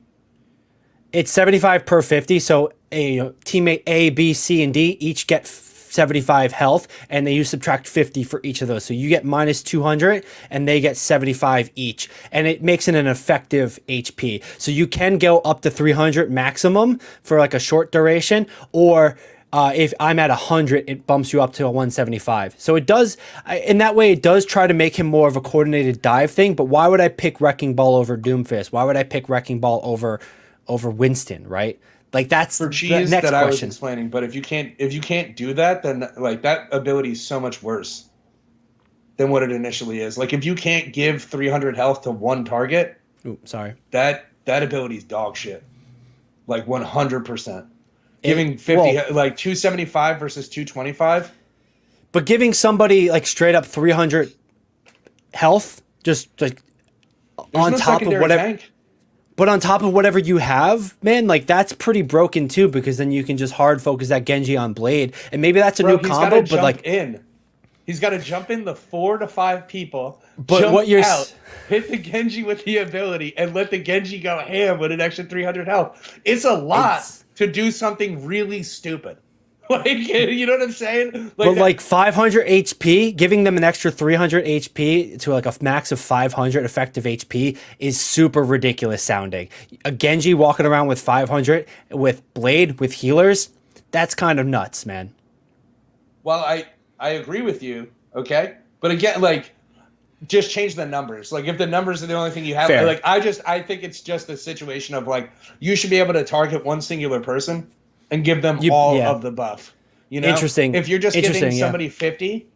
It's 75 per 50. So teammate A, B, C, and D each get 75 health, and you subtract 50 for each of those. So you get minus 200 and they get 75 each. And it makes it an effective HP. So you can go up to 300 maximum for like a short duration, or if I'm at 100, it bumps you up to a 175. So it does, in that way, it does try to make him more of a coordinated dive thing. But why would I pick Wrecking Ball over Doomfist? Why would I pick Wrecking Ball over Winston, right? Like that's for the cheese next that I was question. explaining. But if you can't do that, then like that ability is so much worse than what it initially is. Like if you can't give 300 health to one target, Ooh, sorry. that ability is dog shit. Like 100%. Giving 50 like 275 versus 225. But giving somebody like straight up 300 health, just like on top of whatever. Tank. But on top of whatever you have, man, like that's pretty broken too, because then you can just hard focus that Genji on Blade, and maybe that's a new combo. But like, he's got to jump in the 4 to 5 people. But jump what you're out, hit the Genji with the ability, and let the Genji go ham with an extra 300 health. It's a lot to do something really stupid. Like, you know what I'm saying? Like but like 500 HP, giving them an extra 300 HP to like a max of 500 effective HP is super ridiculous sounding. A Genji walking around with 500 with Blade, with healers, that's kind of nuts, man. Well, I agree with you, okay? But again, like, just change the numbers. Like, if the numbers are the only thing you have, Fair. like, I think it's just a situation of, like, you should be able to target one singular person and give them all of the buff. You know? Interesting. If you're just giving somebody 50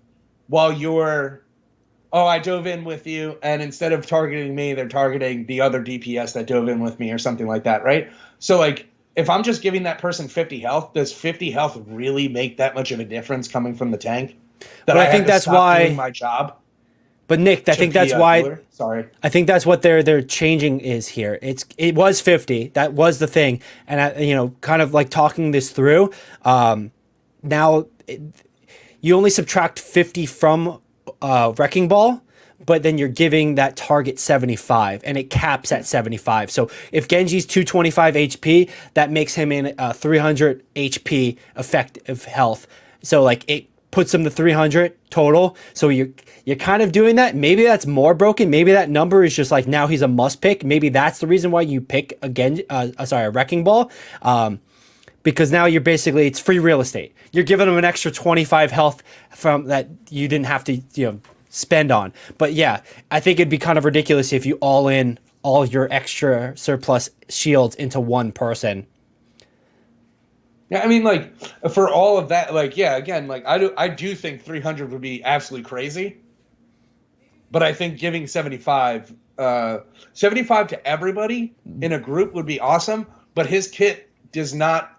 while you're, I dove in with you, and instead of targeting me, they're targeting the other DPS that dove in with me or something like that, right? So, like, if I'm just giving that person 50 health, does 50 health really make that much of a difference coming from the tank? That I think that's why doing my job. But Nick, I think that's why. Sorry, I think that's what they're changing is here. It was 50. That was the thing, and kind of like talking this through. Now you only subtract 50 from Wrecking Ball, but then you're giving that target 75, and it caps at 75. So if Genji's 225 HP, that makes him in 300 HP effective health. So like it puts him to 300 total. So you're kind of doing that. Maybe that's more broken. Maybe that number is just like now he's a must pick. Maybe that's the reason why you pick a Wrecking Ball. Because now you're basically, it's free real estate. You're giving him an extra 25 health from that you didn't have to spend on. But yeah, I think it'd be kind of ridiculous if you all in all your extra surplus shields into one person. Yeah, I mean, like, for all of that, like, yeah, again, like, I do think 300 would be absolutely crazy. But I think giving 75 to everybody in a group would be awesome. But his kit does not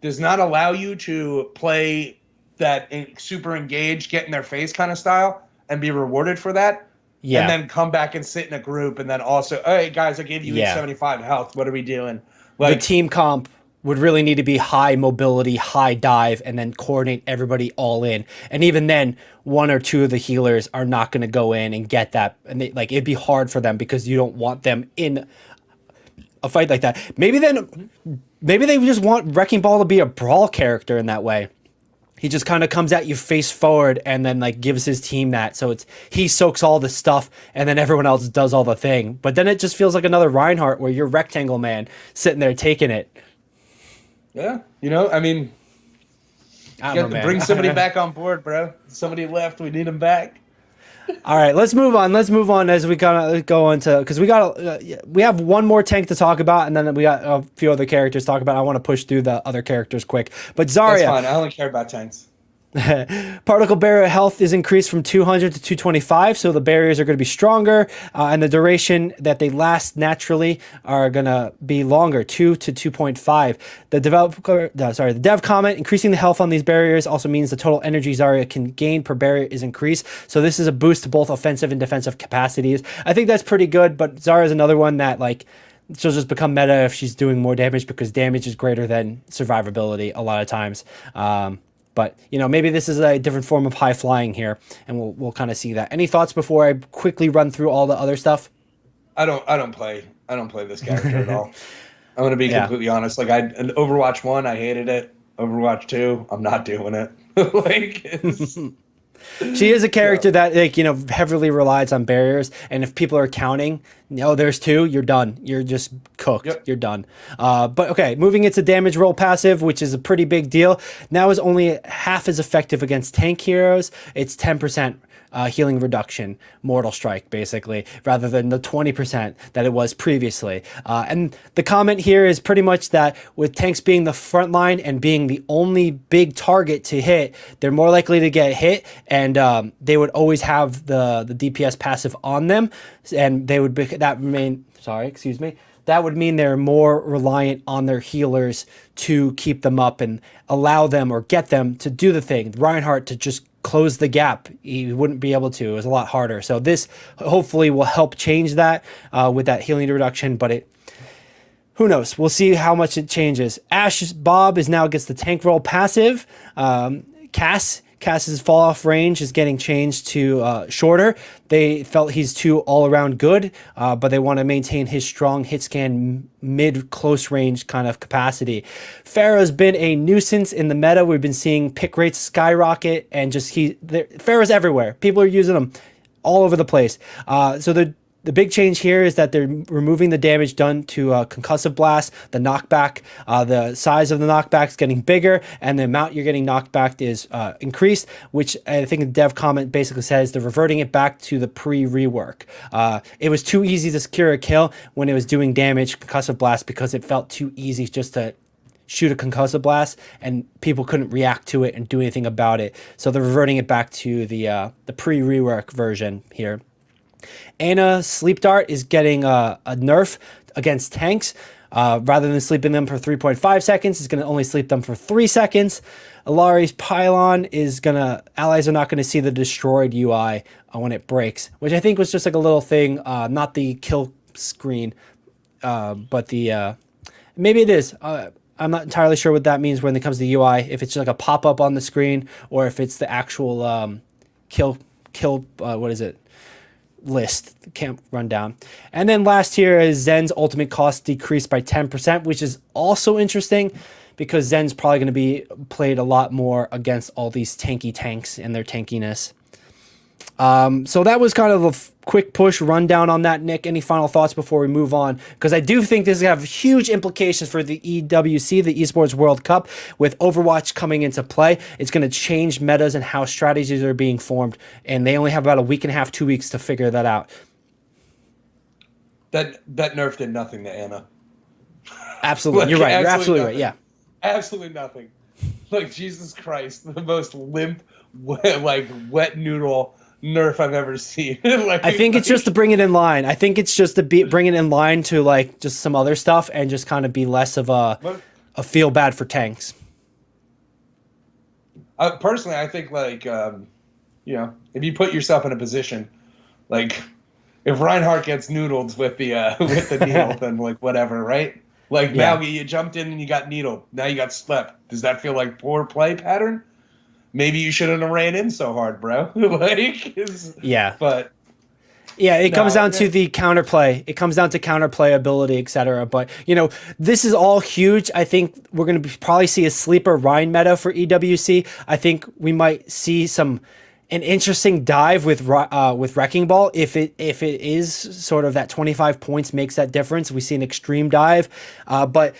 allow you to play that super engaged, get in their face kind of style and be rewarded for that. Yeah. And then come back and sit in a group and then also, hey, guys, I gave you 75 health. What are we doing? Like, the team comp would really need to be high mobility, high dive, and then coordinate everybody all in. And even then, one or two of the healers are not going to go in and get that. And it'd be hard for them because you don't want them in a fight like that. Maybe they just want Wrecking Ball to be a brawl character in that way. He just kind of comes at you face forward and then gives his team that. So he soaks all the stuff and then everyone else does all the thing. But then it just feels like another Reinhardt where you're Rectangle Man sitting there taking it. Yeah, I mean, bring somebody back on board, bro. Somebody left. We need him back. All right, let's move on. As we kind of go into, because we have one more tank to talk about, and then we got a few other characters to talk about. I want to push through the other characters quick. But Zarya, that's fine. I only care about tanks. Particle barrier health is increased from 200 to 225, so the barriers are going to be stronger, and the duration that they last naturally are going to be longer, 2 to 2.5. The dev comment, increasing the health on these barriers also means the total energy Zarya can gain per barrier is increased, so this is a boost to both offensive and defensive capacities. I think that's pretty good, but Zarya is another one that she'll just become meta if she's doing more damage because damage is greater than survivability a lot of times. But maybe this is a different form of high flying here, and we'll kind of see that. Any thoughts before I quickly run through all the other stuff? I don't play this character at all. I'm gonna be completely honest. Like in Overwatch 1, I hated it. Overwatch 2, I'm not doing it. She is a character that heavily relies on barriers, and if people are counting, there's 2, you're done. You're just cooked. Yep. You're done. But okay, moving into damage roll passive, which is a pretty big deal. Now is only half as effective against tank heroes. It's 10% healing reduction, Mortal Strike, basically, rather than the 20% that it was previously. And the comment here is pretty much that with tanks being the front line and being the only big target to hit, they're more likely to get hit, and they would always have the DPS passive on them, and they would that would mean they're more reliant on their healers to keep them up and allow them or get them to do the thing. Reinhardt to just close the gap, he wouldn't be able to. It was a lot harder. So this hopefully will help change that with that healing reduction, but who knows? We'll see how much it changes. Bob now gets the tank roll passive. Cass's fall off range is getting changed to shorter. They felt he's too all around good, but they want to maintain his strong hit scan mid close range kind of capacity. Pharah's been a nuisance in the meta. We've been seeing pick rates skyrocket, and Pharah's everywhere. People are using them all over the place. So the big change here is that they're removing the damage done to concussive blast, the knockback. The size of the knockback is getting bigger, and the amount you're getting knocked back is increased, which I think the dev comment basically says they're reverting it back to the pre-rework. It was too easy to secure a kill when it was doing damage, concussive blast, because it felt too easy just to shoot a concussive blast, and people couldn't react to it and do anything about it. So they're reverting it back to the pre-rework version here. Ana Sleep Dart is getting a nerf against tanks. Rather than sleeping them for 3.5 seconds, it's going to only sleep them for 3 seconds. Alari's Pylon allies are not going to see the destroyed UI when it breaks, which I think was just like a little thing, not the kill screen, but maybe it is. I'm not entirely sure what that means when it comes to UI, if it's just like a pop-up on the screen or if it's the actual kill list, camp rundown. And then last here is Zen's ultimate cost decreased by 10%, which is also interesting because Zen's probably going to be played a lot more against all these tanky tanks and their tankiness. So that was kind of a quick push rundown on that. Nick, any final thoughts before we move on? Because I do think this is going to have huge implications for the EWC, the Esports World Cup, with Overwatch coming into play. It's going to change metas and how strategies are being formed, and they only have about a week and a half, 2 weeks to figure that out. That nerf did nothing to Ana. Absolutely. Like, you're right. You're absolutely right. Yeah. Absolutely nothing. Like, Jesus Christ, the most limp, wet noodle nerf I've ever seen. I think it's just to bring it in line. I think it's just to bring it in line to just some other stuff and just kind of be less of a feel bad for tanks. Personally, I think if you put yourself in a position, if Reinhardt gets noodled with the needle, then whatever, right? Now you jumped in and you got needled. Now you got slept. Does that feel like poor play pattern? Maybe you shouldn't have ran in so hard, bro. But yeah, it comes down to the counterplay. It comes down to counterplay ability, etc. But this is all huge. I think we're going to probably see a sleeper Rhine meta for EWC. I think we might see an interesting dive with Wrecking Ball if it is sort of that 25 points makes that difference. We see an extreme dive, but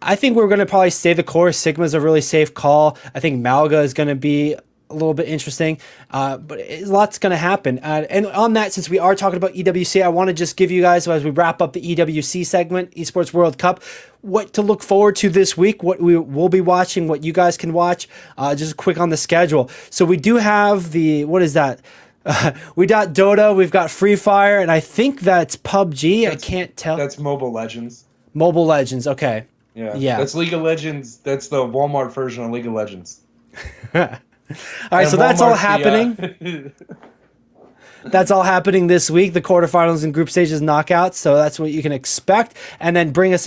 I think we're going to probably stay the course. Sigma's a really safe call. I think Malga is going to be a little bit interesting, but a lot's going to happen. And on that, since we are talking about EWC, I want to just give you guys, as we wrap up the EWC segment, Esports World Cup, what to look forward to this week, what we will be watching, what you guys can watch, just quick on the schedule. So we do have we got Dota, we've got Free Fire, and I think that's PUBG. I can't tell. That's Mobile Legends. Mobile Legends, okay. Yeah. That's League of Legends. That's the Walmart version of League of Legends. All right, so that's all happening. That's all happening this week. The quarterfinals and group stages knockouts. So that's what you can expect. And then bringing us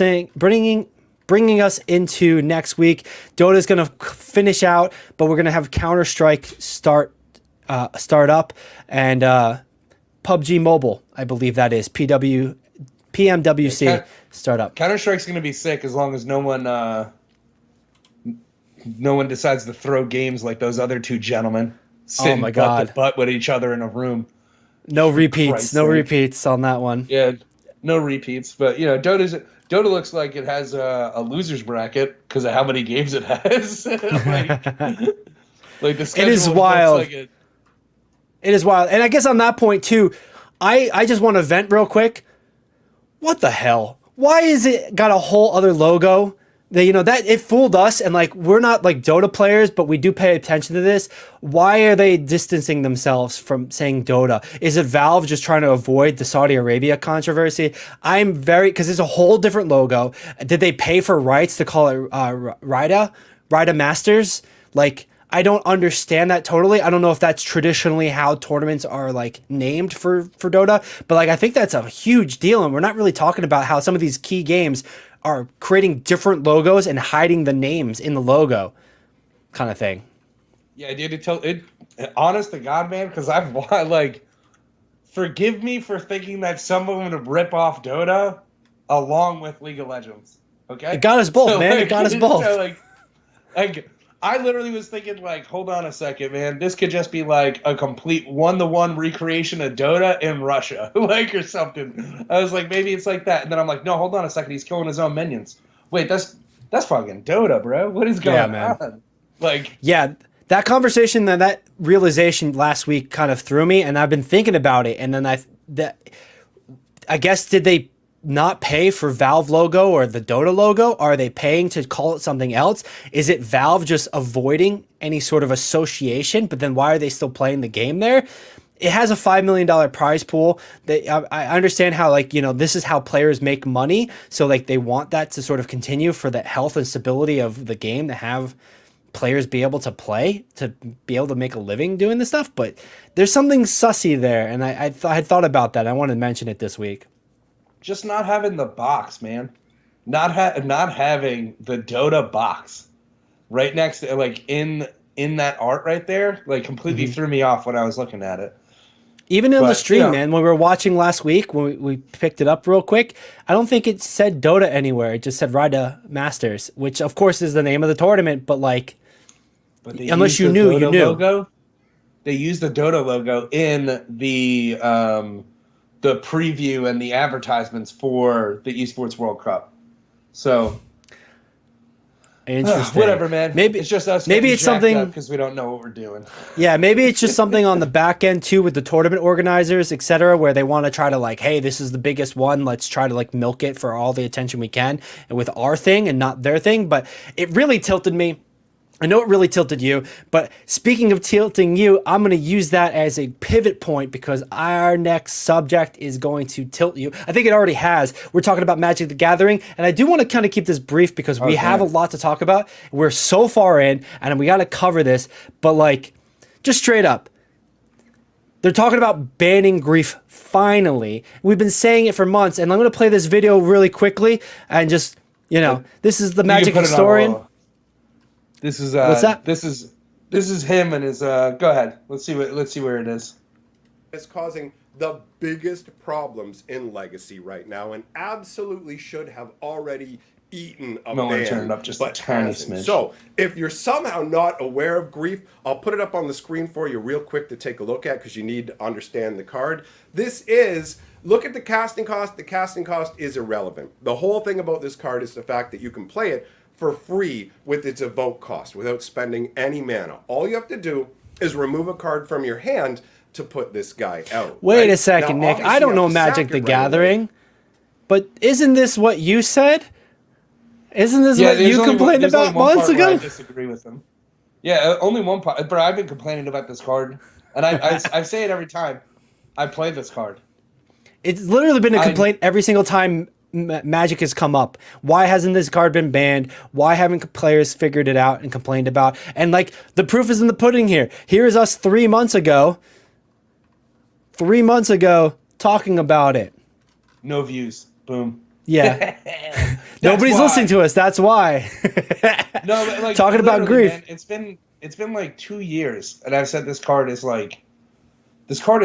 into next week. Dota's going to finish out, but we're going to have Counter-Strike start up, and PUBG Mobile, I believe that is PMWC start up. Counter-Strike's going to be sick as long as no one decides to throw games like those other two gentlemen sitting butt to butt with each other in a room. No repeats. No repeats on that one. Yeah, no repeats. But, you know, Dota looks like it has a loser's bracket because of how many games it has. like the schedule it is wild. Like it is wild. And I guess on that point, too, I just want to vent real quick. What the hell? Why is it got a whole other logo? That, you know, that it fooled us, and like we're not like Dota players, but we do pay attention to this. Why are they distancing themselves from saying Dota? Is it Valve just trying to avoid the Saudi Arabia controversy? I'm very, because it's a whole different logo. Did they pay for rights to call it Rida Masters? Like, I don't understand that totally. I don't know if that's traditionally how tournaments are like named for Dota, but like I think that's a huge deal, and we're not really talking about how some of these key games are creating different logos and hiding the names in the logo, kind of thing. Yeah, dude. Honest to God, man, because I've like, forgive me for thinking that someone would rip off Dota along with League of Legends. Okay, it got us both, so, man. It got us both. So, like, I literally was thinking, like, hold on a second, man. This could just be like a complete 1-to-1 recreation of Dota in Russia, like, or something. I was like, maybe it's like that, and then I'm like, no, hold on a second. He's killing his own minions. Wait, that's fucking Dota, bro. What is going on? Like, yeah, that conversation, that realization last week kind of threw me, and I've been thinking about it, and then I guess did they not pay for Valve logo or the Dota logo? Are they paying to call it something else? Is it Valve just avoiding any sort of association? But then why are they still playing the game there? It has a $5 million prize pool. I understand how, like, you know, this is how players make money. So like they want that to sort of continue for the health and stability of the game, to have players be able to play, to be able to make a living doing this stuff. But there's something sussy there. And I thought about that. I wanted to mention it this week. Just not having the box, man. Not having the Dota box right next to, like, in that art right there, like, completely threw me off when I was looking at it. Even in the stream, man, when we were watching last week, when we picked it up real quick, I don't think it said Dota anywhere. It just said Rida Masters, which of course is the name of the tournament, but like, unless you knew, you knew. Logo, they used the Dota logo in the preview and the advertisements for the Esports World Cup. So, interesting. Whatever, man. Maybe it's just us. Maybe it's something because we don't know what we're doing. Yeah, maybe it's just something on the back end too with the tournament organizers, etc., where they want to try to like, hey, this is the biggest one. Let's try to like milk it for all the attention we can, and with our thing and not their thing. But it really tilted me. I know it really tilted you, but speaking of tilting you, I'm going to use that as a pivot point because our next subject is going to tilt you. I think it already has. We're talking about Magic the Gathering, and I do want to kind of keep this brief because we have a lot to talk about. We're so far in, and we got to cover this, but like, just straight up, they're talking about banning Grief finally. We've been saying it for months, and I'm going to play this video really quickly and just, you know, this is the Magic historian. This is what's that? This is him and his. Go ahead. Let's see where it is. It's causing the biggest problems in Legacy right now, and absolutely should have already eaten a ban. Turn it up just a tiny smidge. So, if you're somehow not aware of Grief, I'll put it up on the screen for you real quick to take a look at because you need to understand the card. This is. Look at the casting cost. The casting cost is irrelevant. The whole thing about this card is the fact that you can play it for free with its evoke cost without spending any mana. All you have to do is remove a card from your hand to put this guy out. Wait a second, now, Nick. I don't know Magic the Gathering, but isn't this what you said? Isn't this what you complained about months ago? I disagree with him. Yeah, only one part. But I've been complaining about this card, and I say it every time I play this card. It's literally been a complaint every single time Magic has come up. Why hasn't this card been banned? Why haven't players figured it out and complained about? And like, the proof is in the pudding here. Here is us 3 months ago 3 months ago talking about it. No views. Boom. Yeah. That's Nobody's why. listening to us. That's why. No, but like Talking about literally, grief. man, it's been like 2 years, and I've said this card is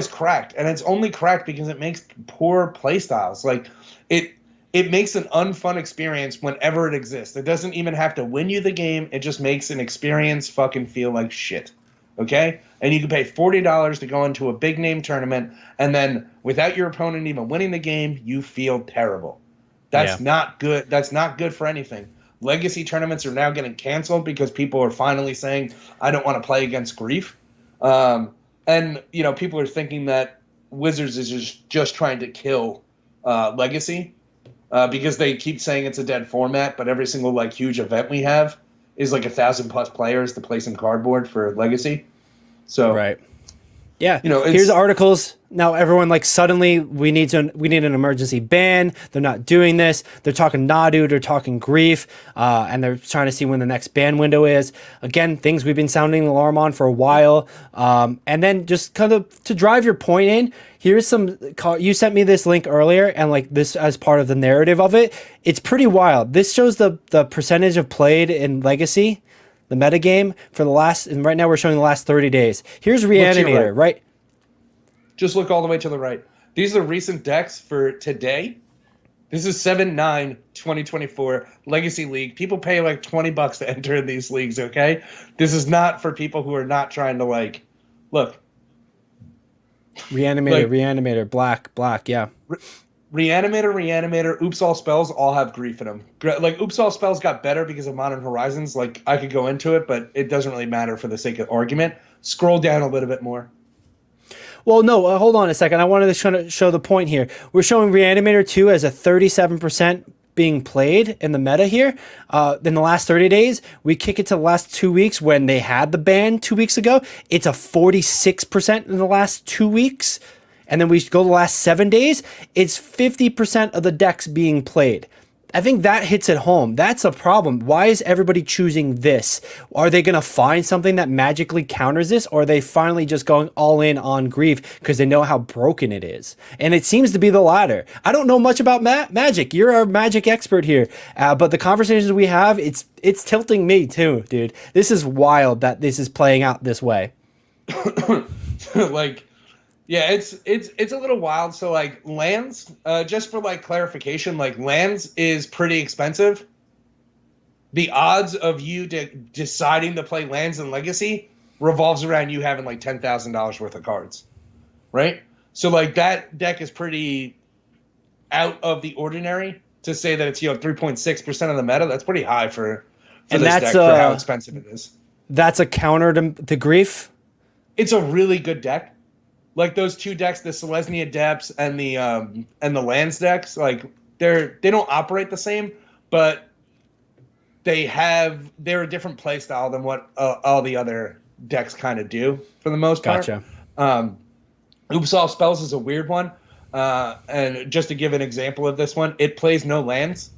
cracked, and it's only cracked because it makes poor play styles. Like it makes an unfun experience whenever it exists. It doesn't even have to win you the game. It just makes an experience fucking feel like shit. Okay? And you can pay $40 to go into a big name tournament, and then without your opponent even winning the game, you feel terrible. That's not good. That's not good for anything. Legacy tournaments are now getting canceled because people are finally saying, I don't want to play against grief. And, people are thinking that Wizards is just trying to kill Legacy because they keep saying it's a dead format, but every single, huge event we have is, 1,000+ players to play some cardboard for Legacy. So, Right. Yeah. It's, here's articles. Now everyone suddenly we need an emergency ban. They're not doing this. They're talking Nadu. They're talking grief, and they're trying to see when the next ban window is. Again, things we've been sounding the alarm on for a while. And then just kind of to drive your point in, here's some. You sent me this link earlier, and this as part of the narrative of it. It's pretty wild. This shows the percentage of played in Legacy. The metagame for the last, and right now we're showing the last 30 days. Here's Reanimator, right? Just look all the way to the right. These are recent decks for today. This is 7/9/2024 Legacy League. People pay $20 to enter in these leagues, okay? This is not for people who are not trying to look. Reanimator, black, yeah. Reanimator, Oops All Spells all have grief in them. Oops All Spells got better because of Modern Horizons. I could go into it, but it doesn't really matter for the sake of argument. Scroll down a little bit more. Well, no, hold on a second. I wanted to show the point here. We're showing Reanimator 2 as a 37% being played in the meta here. In the last 30 days, we kick it to the last 2 weeks when they had the ban 2 weeks ago. It's a 46% in the last 2 weeks. And then we go the last 7 days, it's 50% of the decks being played. I think that hits it home. That's a problem. Why is everybody choosing this? Are they going to find something that magically counters this? Or are they finally just going all in on grief because they know how broken it is? And it seems to be the latter. I don't know much about Magic. You're our Magic expert here. But the conversations we have, it's tilting me too, dude. This is wild that this is playing out this way. Yeah, it's a little wild. So lands, just for clarification, lands is pretty expensive. The odds of you deciding to play lands in Legacy revolves around you having $10,000 worth of cards, right? So that deck is pretty out of the ordinary to say that it's 3.6% of the meta. That's pretty high for this deck for how expensive it is. That's a counter to grief. It's a really good deck. Those two decks, the Selesnya Depths and the Lands decks, they don't operate the same, but they're a different play style than what all the other decks kind of do for the most part. Gotcha. Oops All Spells is a weird one, and just to give an example of this one, it plays no lands.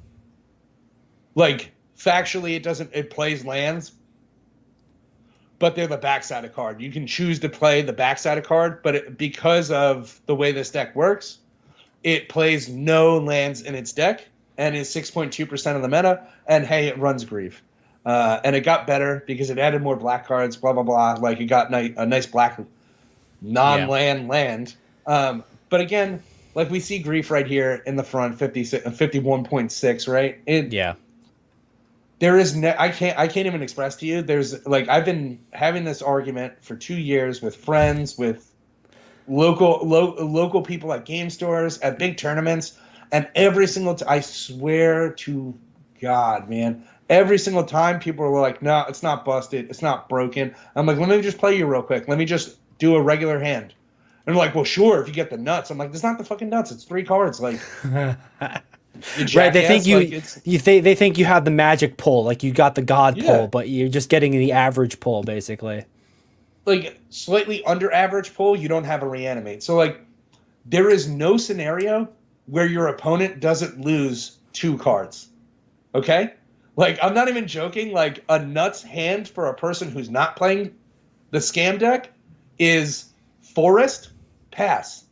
Factually, it plays lands, but they're the backside of card. You can choose to play the backside of card, but because of the way this deck works, it plays no lands in its deck and is 6.2% of the meta. And hey, it runs grief. And it got better because it added more black cards, blah, blah, blah. It got a nice black non-land land. But again, we see grief right here in the front, 51.6, right? Yeah. There is I can't even express to you. There's I've been having this argument for 2 years with friends, with local people at game stores, at big tournaments, and every single I swear to God, man, every single time people are like, "No, it's not busted. It's not broken." I'm like, "Let me just play you real quick. Let me just do a regular hand." And they're like, "Well, sure, if you get the nuts." I'm like, "It's not the fucking nuts. It's 3 cards." Right, they think they think you have the magic pull, you got the god pull, but you're just getting the average pull, basically. Slightly under average pull, you don't have a reanimate. So there is no scenario where your opponent doesn't lose 2 cards. Okay? I'm not even joking. A nuts hand for a person who's not playing the scam deck is Forest, pass.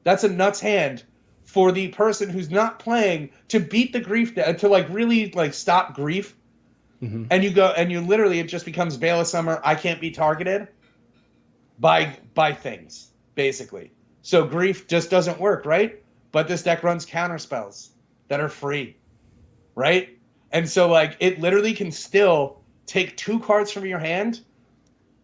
That's a nuts hand for the person who's not playing to beat the grief, to like really like stop grief. And you literally, it just becomes Veil of Summer. I can't be targeted by things, basically. So grief just doesn't work, right? But this deck runs counter spells that are free, right? And so like it literally can still take 2 cards from your hand,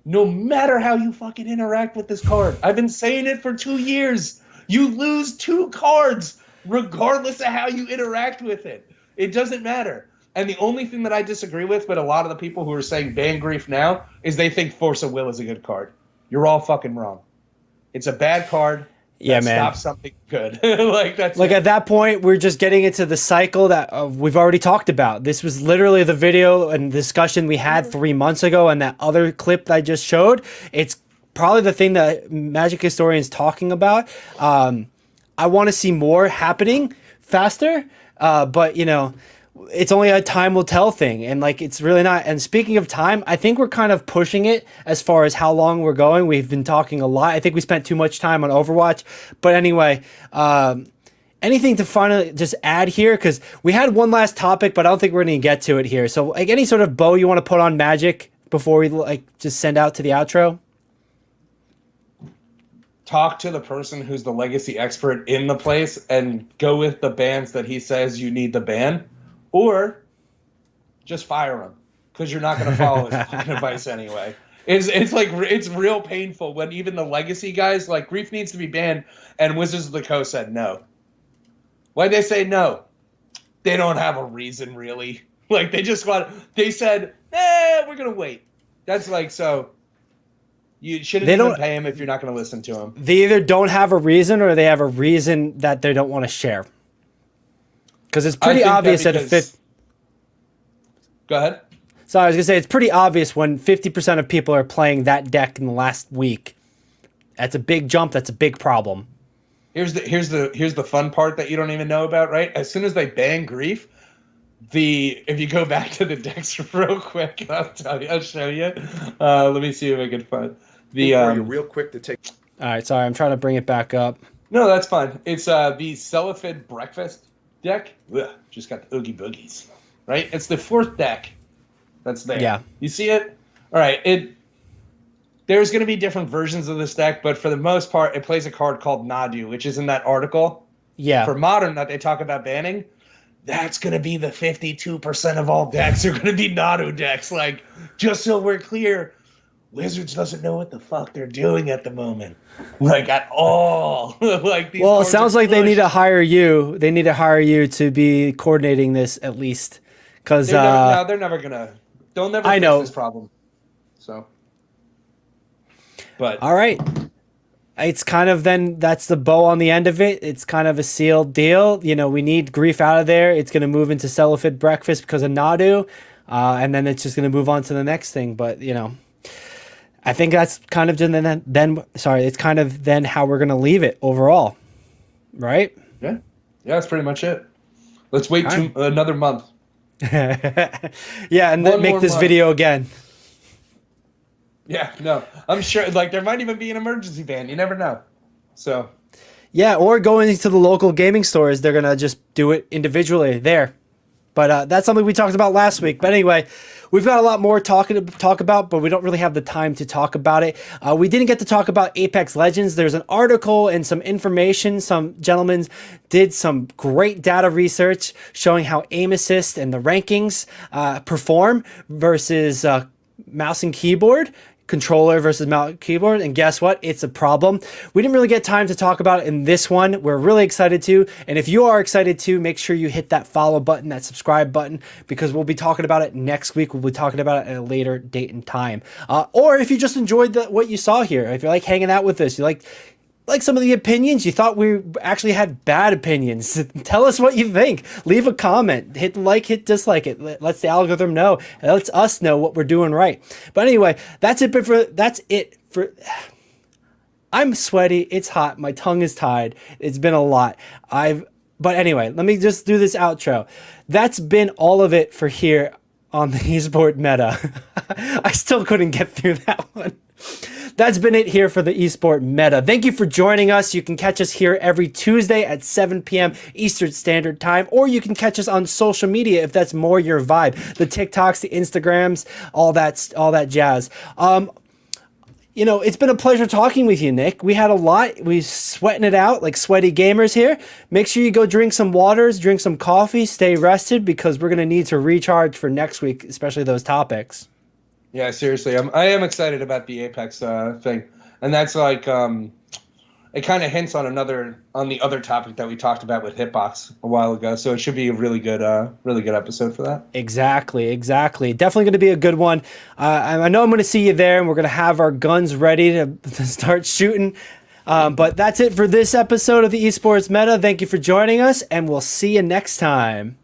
no matter how you fucking interact with this card. I've been saying it for 2 years. You lose 2 cards regardless of how you interact with it. It doesn't matter. And the only thing that I disagree with a lot of the people who are saying ban grief now is they think Force of Will is a good card. You're all fucking wrong. It's a bad card. Yeah, man. Stop something good. That's like at that point, we're just getting into the cycle that we've already talked about. This was literally the video and discussion we had 3 months ago, and that other clip that I just showed. It's probably the thing that Magic historians talking about. I want to see more happening faster, but you know, it's only a time will tell thing, and like it's really not. And speaking of time, I think we're kind of pushing it as far as how long we're going. We've been talking a lot. I think we spent too much time on Overwatch, but anyway, anything to finally just add here, because we had one last topic, but I don't think we're going to get to it here. So like any sort of bow you want to put on Magic before we like just send out to the outro? Talk to the person who's the legacy expert in the place and go with the bans that he says you need to ban. Or just fire him, because you're not going to follow his fucking advice anyway. It's like, it's real painful when even the legacy guys, like, grief needs to be banned, and Wizards of the Coast said no. Why'd they say no? They don't have a reason, really. Like, they said, we're going to wait. That's like, so you shouldn't even pay him if you're not going to listen to him. They either don't have a reason or they have a reason that they don't want to share. Because it's pretty obvious that if Go ahead. So I was gonna say it's pretty obvious when 50% of people are playing that deck in the last week. That's a big jump. That's a big problem. Here's the fun part that you don't even know about, right? As soon as they ban grief, if you go back to the decks real quick, I'll show you. Let me see if I can find real quick to take. All right, sorry, I'm trying to bring it back up. No, that's fine. It's the Cellophid Breakfast deck. Ugh, just got the Oogie Boogies, right? It's the 4th deck that's there. Yeah. You see it? All right. There's going to be different versions of this deck, but for the most part, it plays a card called Nadu, which is in that article. Yeah. For Modern that they talk about banning, that's going to be the 52% of all decks are going to be Nadu decks. Like, just so we're clear, Wizards doesn't know what the fuck they're doing at the moment. Like, at all. Like, well, it sounds like they need to hire you. They need to hire you to be coordinating this at least. Because they're never going to. They'll never fix this problem. So. But. All right. It's kind of then that's the bow on the end of it. It's kind of a sealed deal. You know, we need grief out of there. It's going to move into Cellophid Breakfast because of Nadu. And then it's just going to move on to the next thing. But, you know. I think that's kind of it's kind of then how we're going to leave it overall. Right? Yeah. Yeah, that's pretty much it. Let's wait another month. Yeah, and then make this video again. Yeah, no. I'm sure like there might even be an emergency ban. You never know. So yeah, or going into the local gaming stores, they're going to just do it individually there. But that's something we talked about last week. But anyway, we've got a lot more talk about, but we don't really have the time to talk about it. We didn't get to talk about Apex Legends. There's an article and some information. Some gentlemen did some great data research showing how aim assist and the rankings perform versus mouse and keyboard. Controller versus mouse keyboard, and guess what? It's a problem. We didn't really get time to talk about it in this one. We're really excited to, and if you are excited to, make sure you hit that follow button, that subscribe button, because we'll be talking about it next week. We'll be talking about it at a later date and time. Or if you just enjoyed what you saw here, if you're like hanging out with us, you like some of the opinions, you thought we actually had bad opinions, tell us what you think. Leave a comment, hit like, hit dislike. It lets the algorithm know. It lets us know what we're doing right. But anyway, that's it for I'm sweaty, it's hot, my tongue is tied. It's been a lot. But anyway, let me just do this outro. That's been all of it for here on the Esports Meta. I still couldn't get through that one. that's been it here for the Esport Meta. Thank you for joining us. You can catch us here every Tuesday at 7 p.m. Eastern Standard Time, or you can catch us on social media if that's more your vibe. The TikToks, the Instagrams, all that jazz. You know, it's been a pleasure talking with you, Nick. We had a lot. We sweating it out like sweaty gamers here. Make sure you go drink some waters, drink some coffee, stay rested, because we're going to need to recharge for next week, especially those topics. Yeah, seriously. I am excited about the Apex thing. And that's like, it kind of hints on the other topic that we talked about with Hitbox a while ago. So it should be a really good episode for that. Exactly. Definitely going to be a good one. I know I'm going to see you there, and we're going to have our guns ready to start shooting. But that's it for this episode of the Esports Meta. Thank you for joining us, and we'll see you next time.